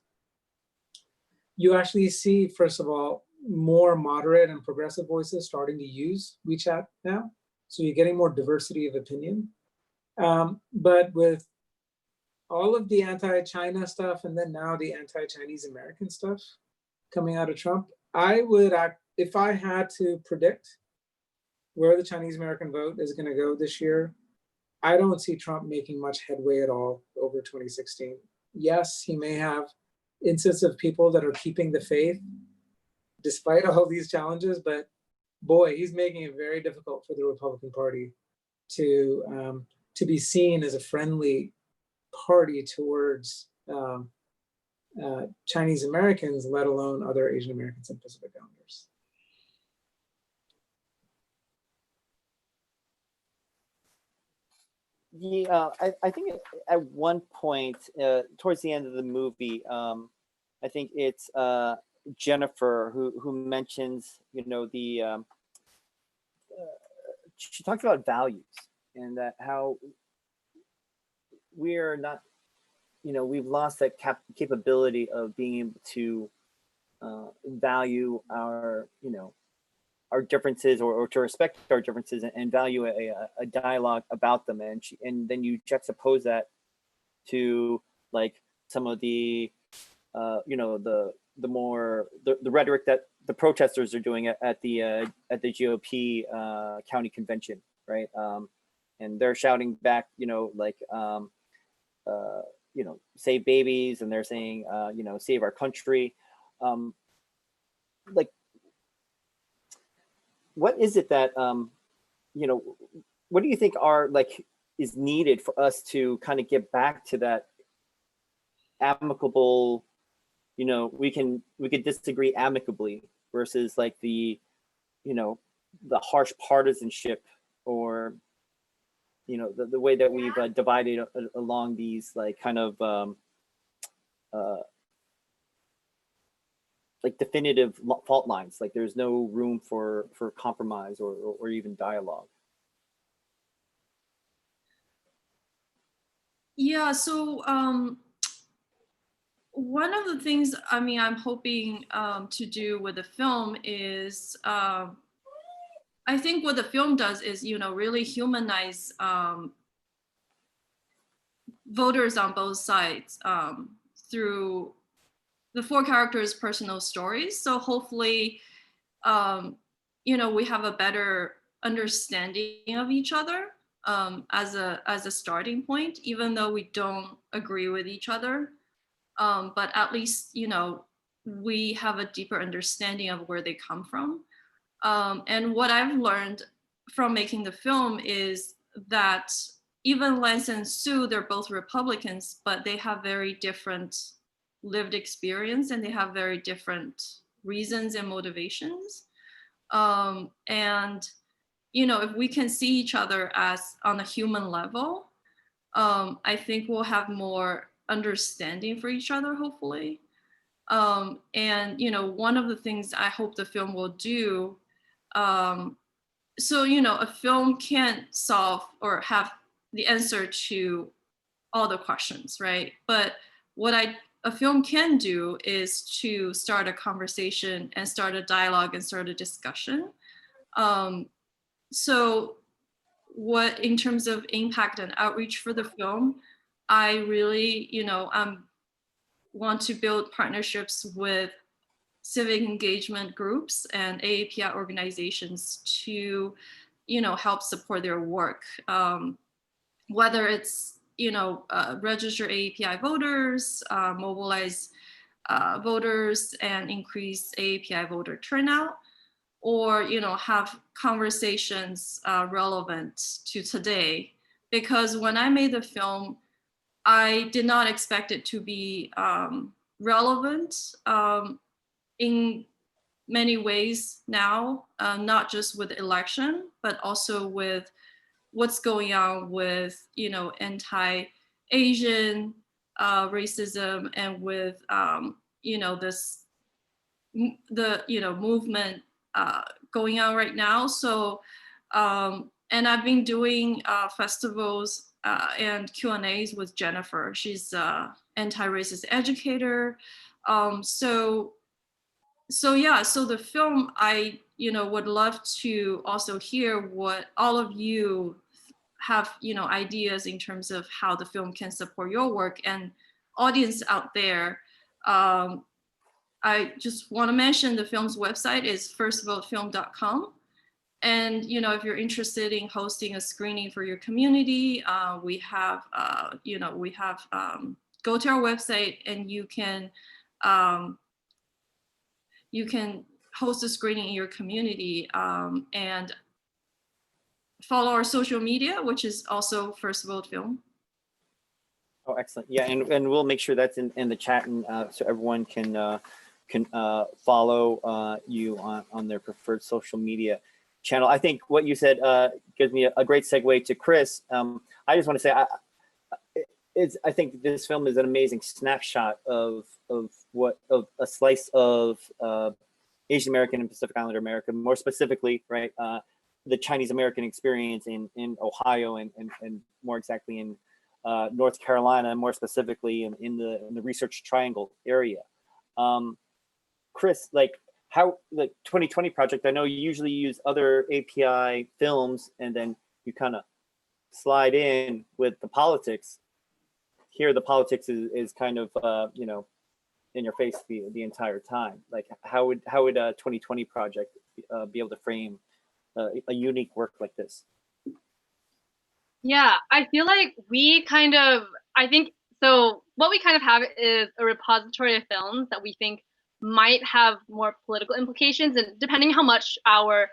You actually see, first of all, more moderate and progressive voices starting to use WeChat now. So you're getting more diversity of opinion. But with all of the anti-China stuff and then now the anti-Chinese American stuff coming out of Trump, I would act, if I had to predict where the Chinese American vote is going to go this year, I don't see Trump making much headway at all over 2016. Yes, he may have instances of people that are keeping the faith despite all these challenges, but boy, he's making it very difficult for the Republican Party to be seen as a friendly party towards Chinese Americans, let alone other Asian Americans and Pacific Islanders. Yeah, I think at one point towards the end of the movie, I think it's Jennifer who mentions, you know, the she talks about values and that how we're not, you know, we've lost that capability of being able to value our, you know, our differences or to respect our differences and value a dialogue about them. And then you juxtapose that to like some of the, you know, the rhetoric that the protesters are doing at the GOP county convention, right? And they're shouting back, you know, like, you know, save babies, and they're saying, you know, save our country. like, what is it that, you know, what do you think is needed for us to kind of get back to that amicable, you know, we could disagree amicably versus like the, you know, the harsh partisanship, or, you know, the way that we've divided along these like kind of like definitive fault lines. Like there's no room for compromise or even dialogue. Yeah, so one of the things, I mean, I'm hoping to do with the film is, I think what the film does is, you know, really humanize voters on both sides through the four characters' personal stories. So hopefully, you know, we have a better understanding of each other as a starting point, even though we don't agree with each other. But at least, you know, we have a deeper understanding of where they come from. And what I've learned from making the film is that even Lance and Sue, they're both Republicans, but they have very different lived experience and they have very different reasons and motivations. And, you know, if we can see each other as on a human level, I think we'll have more understanding for each other, hopefully. And, you know, one of the things I hope the film will do, so, you know, a film can't solve or have the answer to all the questions, right? But what a film can do is to start a conversation and start a dialogue and start a discussion. So what, in terms of impact and outreach for the film, I really, you know, want to build partnerships with civic engagement groups and AAPI organizations to, you know, help support their work. Whether it's, you know, register AAPI voters, mobilize voters and increase AAPI voter turnout, or, you know, have conversations relevant to today. Because when I made the film, I did not expect it to be relevant in many ways now, not just with election, but also with what's going on with, you know, anti-Asian racism, and with, you know, the, you know, movement going on right now. So, and I've been doing festivals and Q&As with Jennifer. She's an anti-racist educator. So yeah, so the film, I, you know, would love to also hear what all of you have, you know, ideas in terms of how the film can support your work. And audience out there, I just want to mention the film's website is firstvotefilm.com. And, you know, if you're interested in hosting a screening for your community, we have, you know, we have, go to our website and you can host a screening in your community, and follow our social media, which is also First Vote Film. Oh, excellent. Yeah, and we'll make sure that's in the chat, and so everyone can follow you on their preferred social media channel. I think what you said gives me a great segue to Chris. I just want to say, I think this film is an amazing snapshot of a slice of Asian American and Pacific Islander America, more specifically, right? The Chinese American experience in Ohio and more exactly in North Carolina, and more specifically in the Research Triangle area. Chris, like how the 2020 project, I know you usually use other API films and then you kind of slide in with the politics. Here, the politics is kind of, you know, in your face the entire time. Like how would a 2020 project be able to frame a unique work like this? Yeah, I feel like we kind of, I think, so what we kind of have is a repository of films that we think might have more political implications, and depending how much our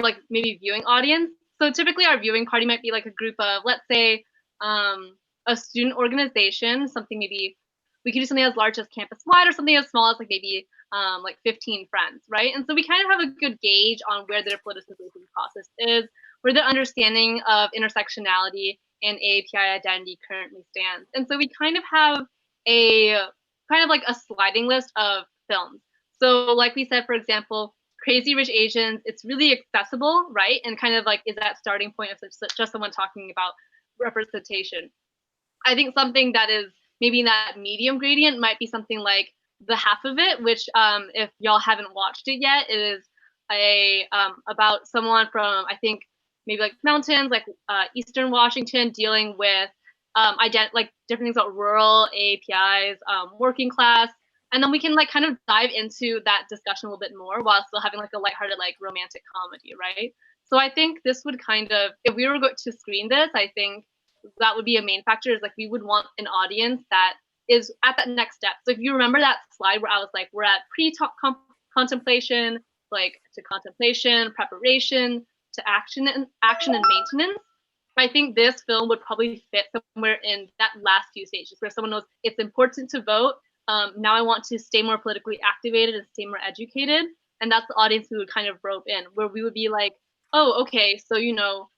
like maybe viewing audience. So typically our viewing party might be like a group of, let's say, a student organization, something maybe we could do something as large as campus wide or something as small as like maybe like 15 friends, right? And so we kind of have a good gauge on where their politicization process is, where the understanding of intersectionality and AAPI identity currently stands. And so we kind of have a kind of like a sliding list of films. So like we said, for example, Crazy Rich Asians, it's really accessible, right? And kind of like is that starting point of just someone talking about representation. I think something that is maybe that medium gradient might be something like The Half of It, which if y'all haven't watched it yet, it is a about someone from, I think, maybe like mountains, like Eastern Washington, dealing with like different things about rural AAPIs, working class, and then we can like kind of dive into that discussion a little bit more while still having like a lighthearted like romantic comedy, right? So I think this would kind of, if we were going to screen this, I think that would be a main factor, is like we would want an audience that is at that next step. So if you remember that slide where I was like, we're at pre-contemplation, like to contemplation, preparation, to action and maintenance. I think this film would probably fit somewhere in that last few stages where someone knows it's important to vote. Now I want to stay more politically activated and stay more educated. And that's the audience we would kind of rope in, where we would be like, oh, okay, so, you know,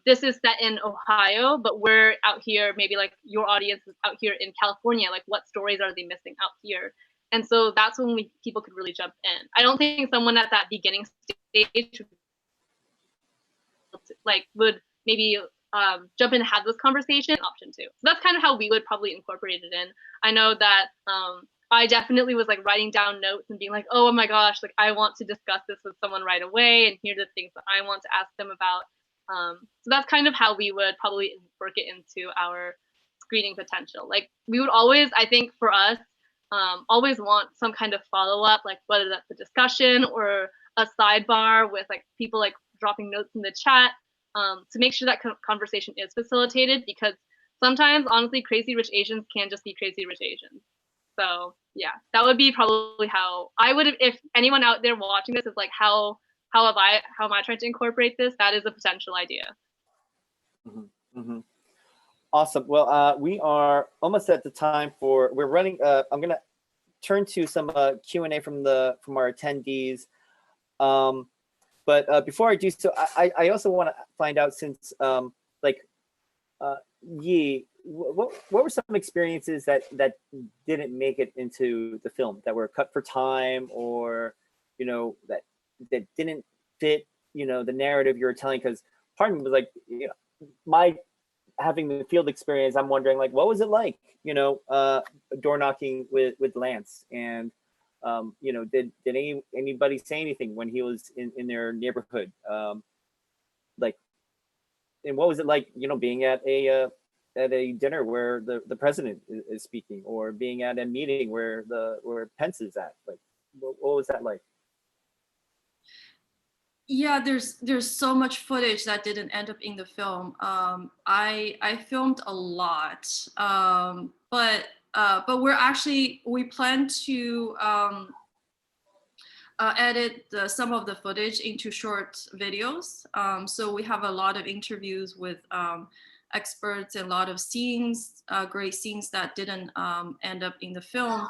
this is set in Ohio, but we're out here, maybe like your audience is out here in California. Like, what stories are they missing out here? And so that's when people could really jump in. I don't think someone at that beginning stage would maybe jump in and have this conversation. Option two. So that's kind of how we would probably incorporate it in. I know that I definitely was like writing down notes and being like, oh my gosh, like I want to discuss this with someone right away, and here are the things that I want to ask them about. So that's kind of how we would probably work it into our screening potential. Like we would always, I think for us, always want some kind of follow-up, like whether that's a discussion or a sidebar with like people like dropping notes in the chat, to make sure that conversation is facilitated, because sometimes honestly Crazy Rich Asians can just be Crazy Rich Asians. So yeah, that would be probably how I would have, if anyone out there watching this is like, how am I trying to incorporate this? That is a potential idea. Mm-hmm. Mm-hmm. Awesome. Well, we are almost at the time for, we're running, I'm going to turn to some Q&A from our attendees. But before I do so, I also want to find out, since Yi, what were some experiences that didn't make it into the film, that were cut for time, or that didn't fit the narrative you were telling? Because part of me was like, my having the field experience, I'm wondering like, what was it like, door knocking with Lance, and did anybody say anything when he was in their neighborhood? And what was it like, being at a dinner where the president is speaking, or being at a meeting where Pence is at? Like, what was that like? Yeah, there's so much footage that didn't end up in the film. I filmed a lot, but we plan to edit some of the footage into short videos. So we have a lot of interviews with experts, and a lot of scenes, great scenes that didn't end up in the film.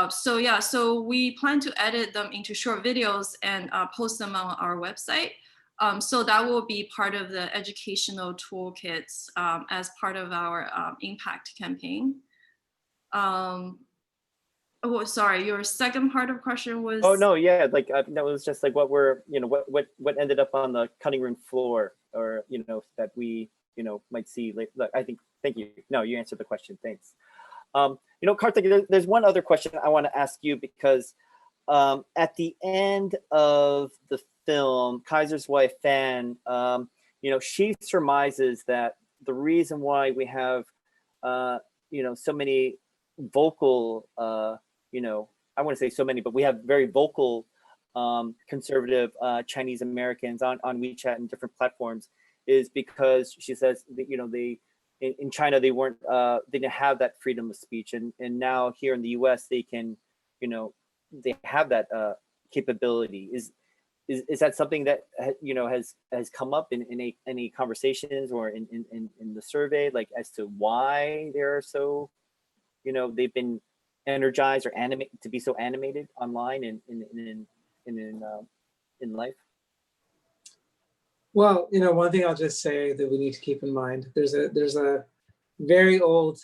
So we plan to edit them into short videos and post them on our website. So that will be part of the educational toolkits as part of our impact campaign. Oh, sorry, your second part of the question was? Oh no, yeah, like that was just like what ended up on the cutting room floor, or that we might see later. I think, thank you. No, you answered the question. Thanks. Karthik, there's one other question I want to ask you, because at the end of the film, Kaiser's wife, Fan, she surmises that the reason why we have, so many vocal, I wouldn't say so many, but we have very vocal conservative Chinese Americans on WeChat and different platforms, is because she says that, in China, they didn't have that freedom of speech, and now here in the U.S. they can, they have that capability. Is that something that has come up in any conversations or in the survey, like as to why they're so, they've been energized or animated to be so animated online and in life? Well, one thing I'll just say that we need to keep in mind, there's a very old,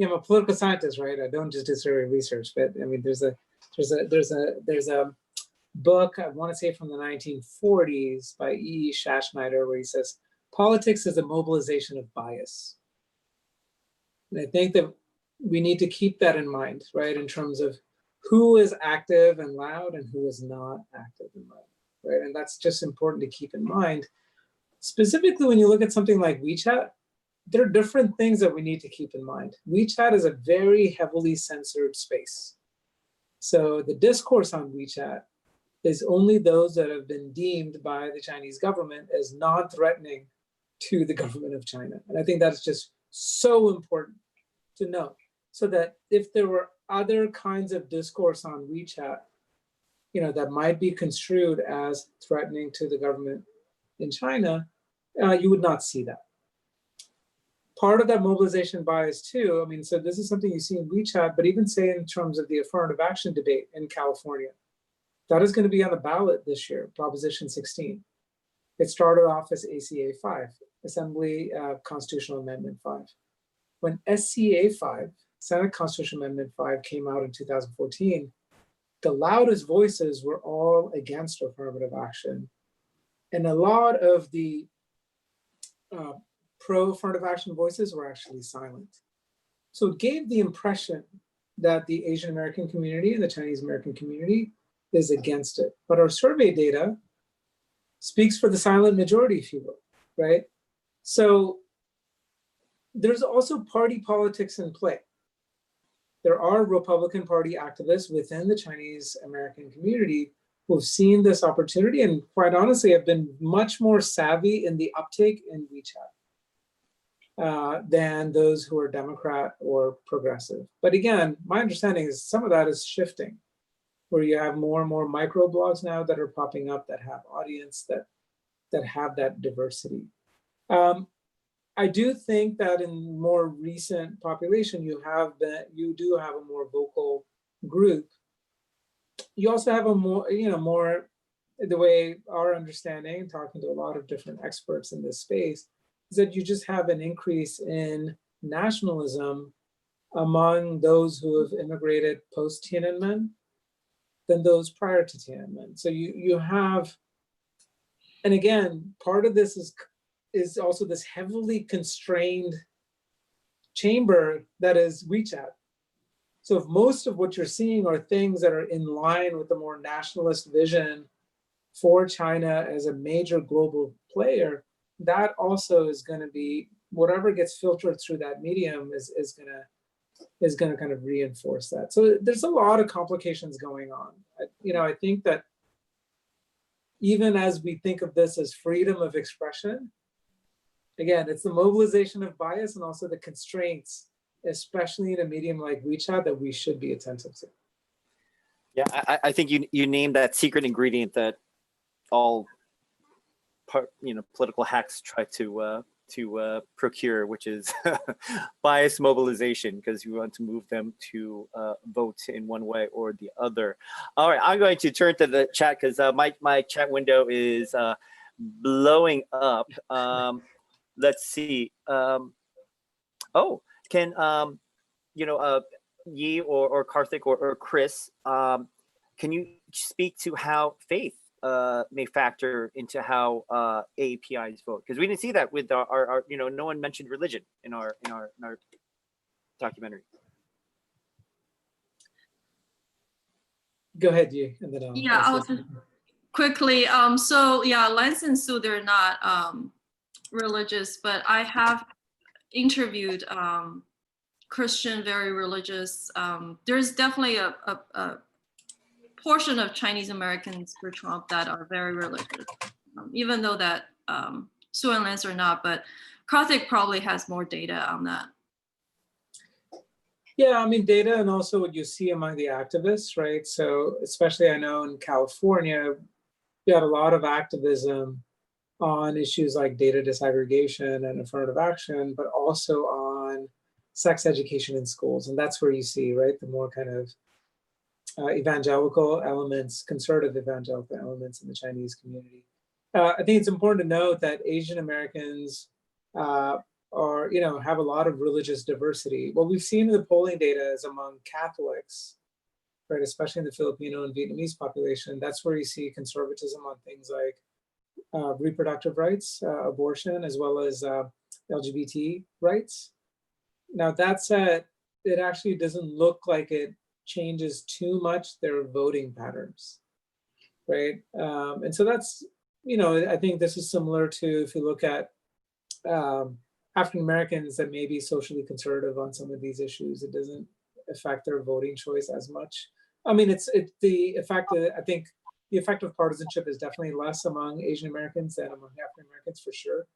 I'm a political scientist, right? I don't just do survey research, but I mean, there's a book, I want to say from the 1940s by E. Schaschneider, where he says, politics is a mobilization of bias. And I think that we need to keep that in mind, right? In terms of who is active and loud and who is not active and loud, right? And that's just important to keep in mind. Specifically, when you look at something like WeChat, there are different things that we need to keep in mind. WeChat is a very heavily censored space. So the discourse on WeChat is only those that have been deemed by the Chinese government as non-threatening to the government of China. And I think that's just so important to know, so that if there were other kinds of discourse on WeChat, that might be construed as threatening to the government in China, you would not see that. Part of that mobilization bias too, I mean, so this is something you see in WeChat, but even say in terms of the affirmative action debate in California, that is going to be on the ballot this year, Proposition 16. It started off as ACA 5, Assembly Constitutional Amendment 5. When SCA 5, Senate Constitutional Amendment 5 came out in 2014, the loudest voices were all against affirmative action. And a lot of the pro-affirmative action voices were actually silent. So it gave the impression that the Asian American community and the Chinese American community is against it. But our survey data speaks for the silent majority, if you will, right? So there's also party politics in play. There are Republican Party activists within the Chinese American community who've seen this opportunity and quite honestly have been much more savvy in the uptake in WeChat than those who are Democrat or progressive. But again, my understanding is some of that is shifting, where you have more and more microblogs now that are popping up that have audience, that have that diversity. I do think that in more recent population, you do have a more vocal group. You also have a more, more, the way our understanding, talking to a lot of different experts in this space, is that you just have an increase in nationalism among those who have immigrated post-Tiananmen than those prior to Tiananmen. So you have, and again, part of this is also this heavily constrained chamber that is WeChat. So if most of what you're seeing are things that are in line with the more nationalist vision for China as a major global player, that also is going to be, whatever gets filtered through that medium is going to kind of reinforce that. So there's a lot of complications going on. I think that even as we think of this as freedom of expression, again, it's the mobilization of bias and also the constraints, especially in a medium like WeChat, that we should be attentive to. Yeah, I think you named that secret ingredient that all political hacks try to procure, which is bias mobilization, because you want to move them to vote in one way or the other. All right, I'm going to turn to the chat because my chat window is blowing up. Let's see. Can Yi or Karthik or Chris, can you speak to how faith may factor into how AAPIs vote? Because we didn't see that with our no one mentioned religion in our documentary. Go ahead, Yi, and then I'll just quickly. So yeah, Lance and Sue, they're not religious, but I have interviewed Christian, very religious. There's definitely a portion of Chinese Americans for Trump that are very religious, even though that Sue and Lance are not, but Karthik probably has more data on that. Yeah, I mean, data and also what you see among the activists, right? So especially I know in California, you had a lot of activism on issues like data disaggregation and affirmative action, but also on sex education in schools. And that's where you see, right, the more kind of evangelical elements, conservative evangelical elements in the Chinese community. I think it's important to note that Asian Americans are, have a lot of religious diversity. What we've seen in the polling data is among Catholics, right, especially in the Filipino and Vietnamese population, that's where you see conservatism on things like reproductive rights, abortion, as well as LGBT rights. Now, that said, it actually doesn't look like it changes too much their voting patterns, right? And so that's, I think this is similar to if you look at African Americans that may be socially conservative on some of these issues, it doesn't affect their voting choice as much. I mean, it's the effect that I think the effect of partisanship is definitely less among Asian Americans than among African Americans for sure.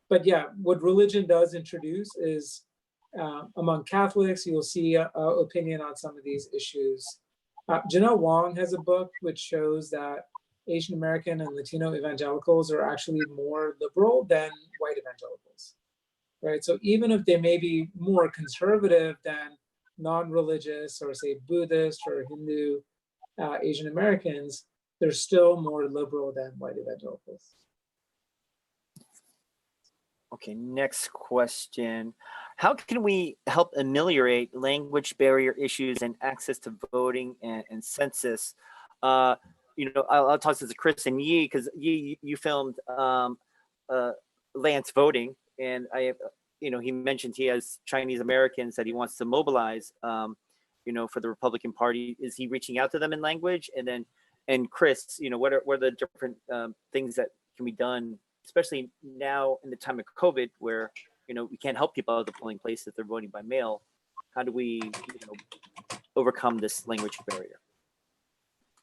But yeah, what religion does introduce is among Catholics, you'll see opinion on some of these issues. Janelle Wong has a book which shows that Asian American and Latino evangelicals are actually more liberal than white evangelicals, right? So even if they may be more conservative than non-religious or say Buddhist or Hindu Asian Americans, they're still more liberal than white evangelicals. Okay, next question. How can we help ameliorate language barrier issues and access to voting and census? I'll talk to Chris and Yi, because Yi, you filmed Lance voting, and he mentioned he has Chinese Americans that he wants to mobilize, for the Republican Party. Is he reaching out to them in language? And Chris, what are the different things that can be done, especially now in the time of COVID, where we can't help people at the polling place if they're voting by mail? How do we overcome this language barrier?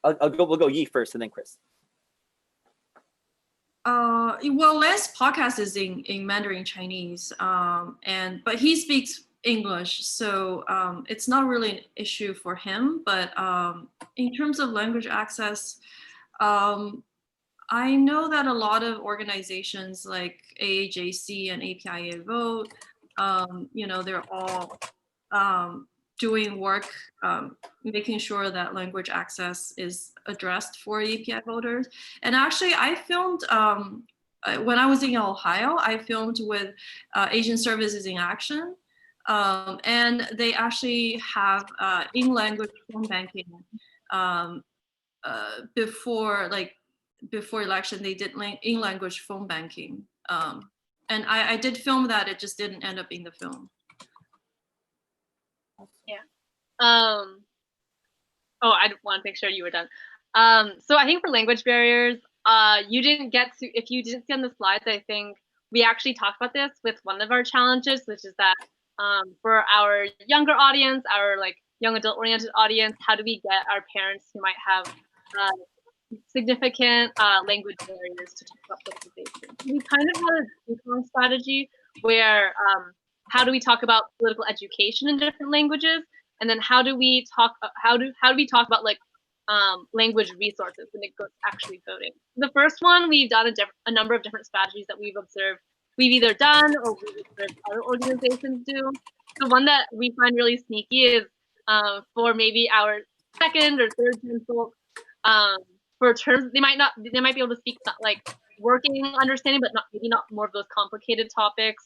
We'll go Yi first, and then Chris. Well, Lance's podcast is in Mandarin Chinese, but he speaks English, so it's not really an issue for him. But in terms of language access, I know that a lot of organizations like AAJC and APIA Vote, they're all doing work, making sure that language access is addressed for API voters. And actually, I filmed, when I was in Ohio, I filmed with Asian Services in Action. And they actually have in-language phone banking. Before election, they did in-language phone banking. And I did film that, it just didn't end up in the film. Yeah. I want to make sure you were done. So I think for language barriers, you didn't get to, if you didn't see on the slides, I think we actually talked about this with one of our challenges, which is that for our younger audience, our young adult oriented audience, how do we get our parents who might have significant language barriers to talk about politicization? We kind of had a two-pronged strategy where how do we talk about political education in different languages, and then how do we talk about language resources when it goes actually voting? The first one, we've done a number of different strategies that we've observed we've either done or we've observed other organizations do. The one that we find really sneaky is for maybe our second or third gen folks, for terms they might be able to speak working understanding, but maybe not more of those complicated topics.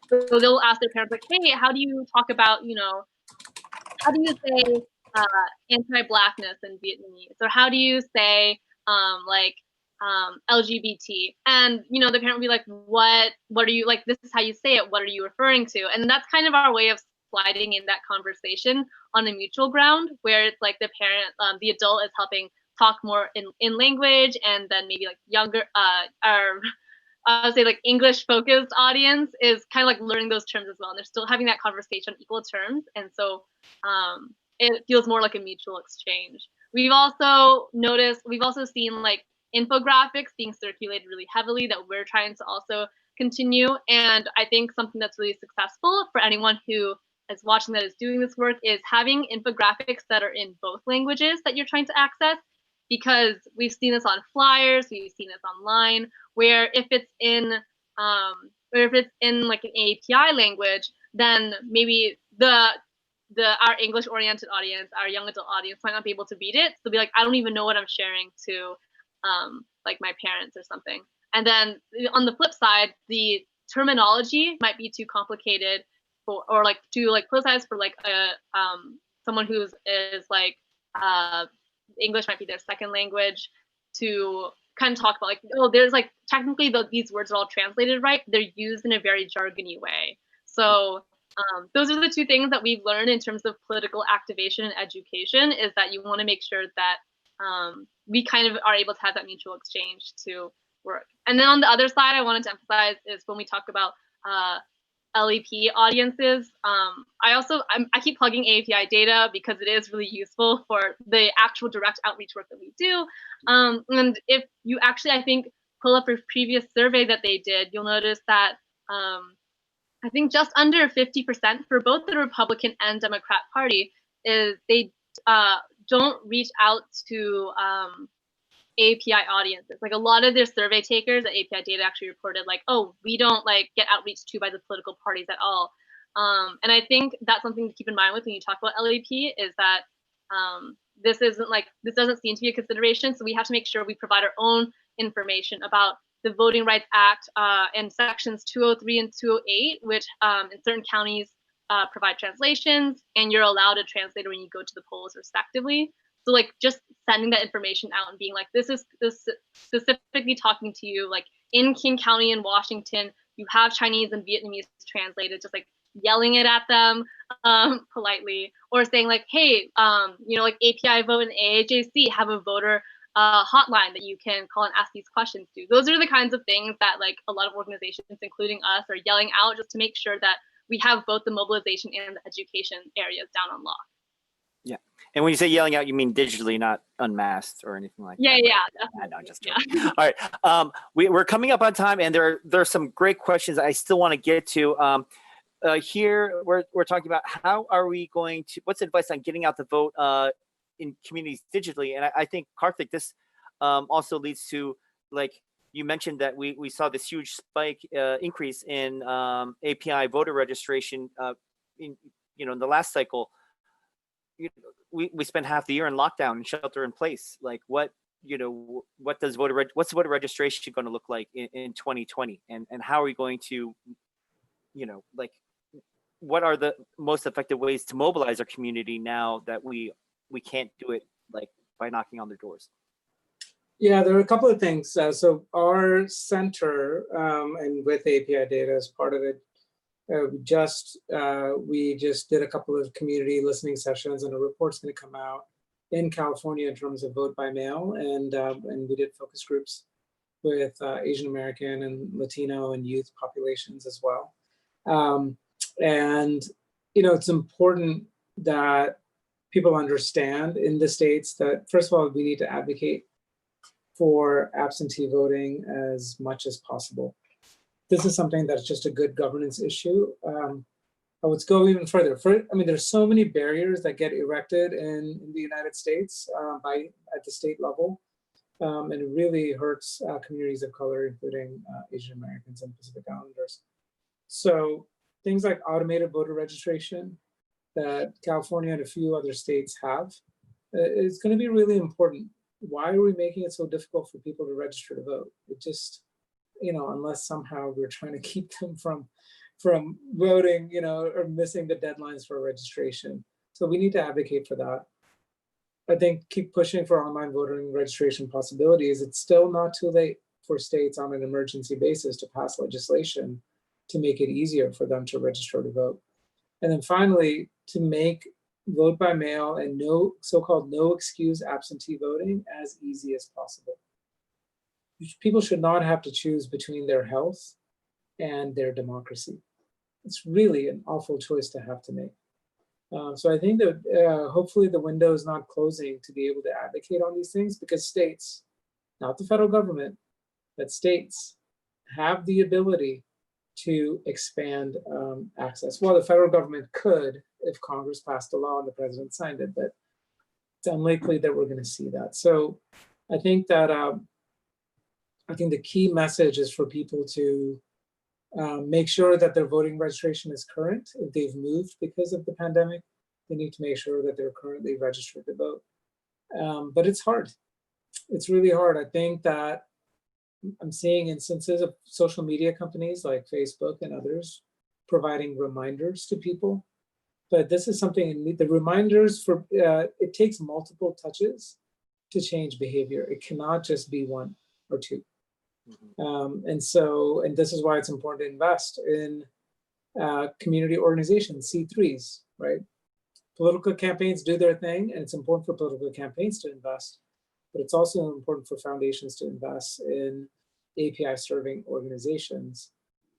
So they'll ask their parents hey, how do you talk about how do you say anti-blackness in Vietnamese, or how do you say LGBT? And the parent will be like, what are you this is how you say it, what are you referring to? And that's kind of our way of sliding in that conversation on a mutual ground, where it's the parent, the adult is helping talk more in language, and then maybe younger I would say English focused audience is kind of learning those terms as well, and they're still having that conversation on equal terms, and so it feels more like a mutual exchange. We've also seen infographics being circulated really heavily that we're trying to also continue, and I think something that's really successful for anyone who is watching that is doing this work is having infographics that are in both languages that you're trying to access, because we've seen this on flyers, we've seen this online, where if it's in like an AAPI language, then maybe our English oriented audience, our young adult audience might not be able to read it. So they'll be like, I don't even know what I'm sharing to like my parents or something. And then on the flip side, the terminology might be too complicated or like too like politicized for like someone who's is like English might be their second language, to kind of talk about like, oh, there's like technically these words are all translated right, they're used in a very jargony way. So those are the two things that we've learned in terms of political activation and education, is that you want to make sure that we kind of are able to have that mutual exchange to work. And then on the other side, I wanted to emphasize is when we talk about LEP audiences, I keep plugging AAPI data because it is really useful for the actual direct outreach work that we do. And if you actually, I think, pull up a previous survey that they did, you'll notice that I think just under 50% for both the Republican and Democrat Party is they don't reach out to AAPI audiences. Like a lot of their survey takers at AAPI data actually reported like, oh, we don't like get outreach to by the political parties at all. And I think that's something to keep in mind with when you talk about LEP, is that this doesn't seem to be a consideration. So we have to make sure we provide our own information about the Voting Rights Act and sections 203 and 208, which in certain counties provide translations, and you're allowed a translator when you go to the polls respectively. So like just sending that information out and being like, this is specifically talking to you, like in King County in Washington, you have Chinese and Vietnamese translated, just like yelling it at them politely, or saying like, hey, like API Vote and AAJC have a voter hotline that you can call and ask these questions to. Those are the kinds of things that like a lot of organizations, including us, are yelling out just to make sure that we have both the mobilization and the education areas down on lock. Yeah. And when you say yelling out, you mean digitally, not unmasked or anything like that. Yeah, right? definitely. I know, just kidding. All right. We're coming up on time, and there are some great questions I still want to get to. Here, we're talking about how are we going to, what's advice on getting out the vote in communities digitally? And I think, Karthik, this also leads to, like, you mentioned that we saw this huge spike increase in API voter registration in the last cycle. We spent half the year in lockdown and shelter in place. Like what's voter registration going to look like in 2020? And how are we going to, what are the most effective ways to mobilize our community now that we can't do it like by knocking on their doors? Yeah, there are a couple of things. So our center, and with API data as part of it, we just did a couple of community listening sessions, and a report's going to come out in California in terms of vote by mail, and we did focus groups with Asian American and Latino and youth populations as well. And it's important that people understand in the states that, first of all, we need to advocate for absentee voting as much as possible. This is something that's just a good governance issue. I would go even further. There's so many barriers that get erected in the United States at the state level, and it really hurts communities of color, including Asian Americans and Pacific Islanders. So things like automated voter registration that California and a few other states have is going to be really important. Why are we making it so difficult for people to register to vote? It just, unless somehow we're trying to keep them from voting, or missing the deadlines for registration. So we need to advocate for that. I think keep pushing for online voting registration possibilities. It's still not too late for states on an emergency basis to pass legislation to make it easier for them to register to vote. And then finally, to make vote by mail and so-called no excuse absentee voting as easy as possible. People should not have to choose between their health and their democracy. It's really an awful choice to have to make. So I think that hopefully the window is not closing to be able to advocate on these things, because states, not the federal government, but states have the ability to expand access. Well, the federal government could if Congress passed a law and the president signed it, but it's unlikely that we're going to see that. So I think that the key message is for people to make sure that their voting registration is current. If they've moved because of the pandemic, they need to make sure that they're currently registered to vote. But it's hard. It's really hard. I think that I'm seeing instances of social media companies like Facebook and others providing reminders to people. But this is something, the reminders for, it takes multiple touches to change behavior. It cannot just be one or two. And this is why it's important to invest in community organizations, C3s, right? Political campaigns do their thing, and it's important for political campaigns to invest, but it's also important for foundations to invest in API serving organizations.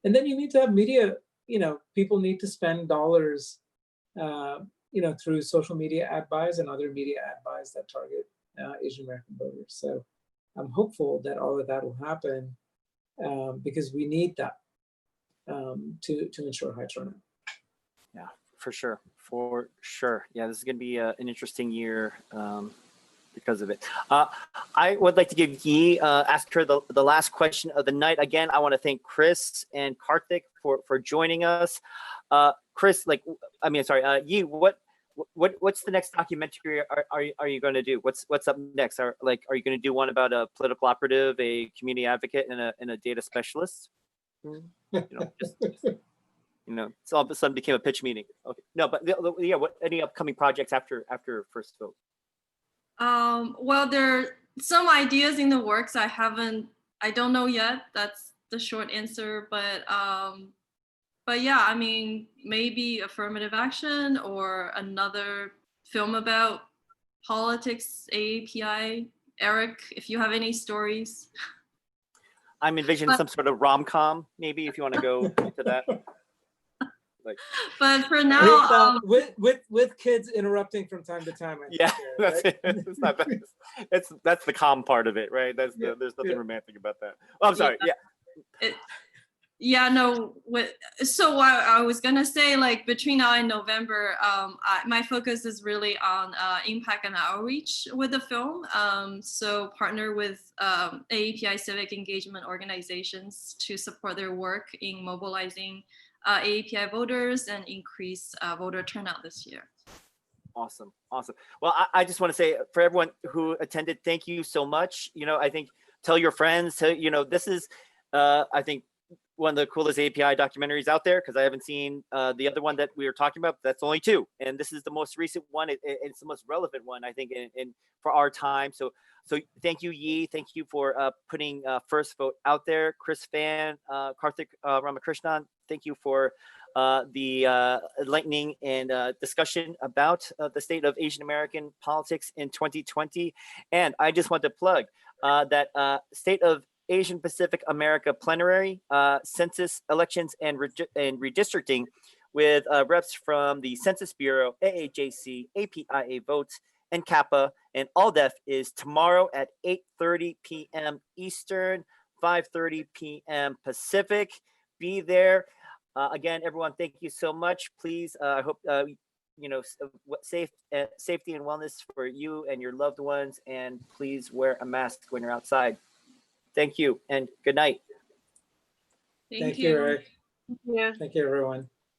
And then you need to have media, people need to spend dollars, through social media ad buys and other media ad buys that target Asian American voters. So I'm hopeful that all of that will happen because we need that to ensure high turnout. Yeah, for sure. Yeah, this is going to be an interesting year because of it. I would like to give Yi, ask her the last question of the night. Again, I want to thank Chris and Karthik for joining us. Chris, Yi, what's the next documentary are you going to do? What's up next? Are you going to do one about a political operative, a community advocate, and a data specialist? It's all of a sudden became a pitch meeting. Okay, no, but yeah, any upcoming projects after First Vote? Well, there are some ideas in the works. I don't know yet. That's the short answer, but yeah, I mean, maybe affirmative action or another film about politics, AAPI. Eric, if you have any stories. I'm envisioning some sort of rom-com, maybe, if you want to go into that. But for now, with kids interrupting from time to time. That's it. It's not bad. That's the calm part of it, right? There's nothing romantic about that. Oh, I'm sorry. So what I was gonna say, between now and November, my focus is really on impact and outreach with the film. So partner with AAPI civic engagement organizations to support their work in mobilizing AAPI voters and increase voter turnout this year. Awesome. Well, I just want to say for everyone who attended, thank you so much. I think tell your friends. This is I think one of the coolest API documentaries out there, because I haven't seen the other one that we were talking about. That's only two, and this is the most recent one. It's the most relevant one, I think, in for our time. So thank you, Yi. Thank you for putting First Vote out there. Chris Fan, Karthik Ramakrishnan, thank you for the enlightening and discussion about the state of Asian American politics in 2020. And I just want to plug that State of Asian Pacific America plenary, census, elections, and redistricting with reps from the Census Bureau, AAJC, APIA Votes, and CAPA, and ALDEF is tomorrow at 8:30 p.m. Eastern, 5:30 p.m. Pacific. Be there. Again, everyone, thank you so much. Please, I hope safety and wellness for you and your loved ones, and please wear a mask when you're outside. Thank you and good night. Thank you, Eric. Yeah. Thank you, everyone.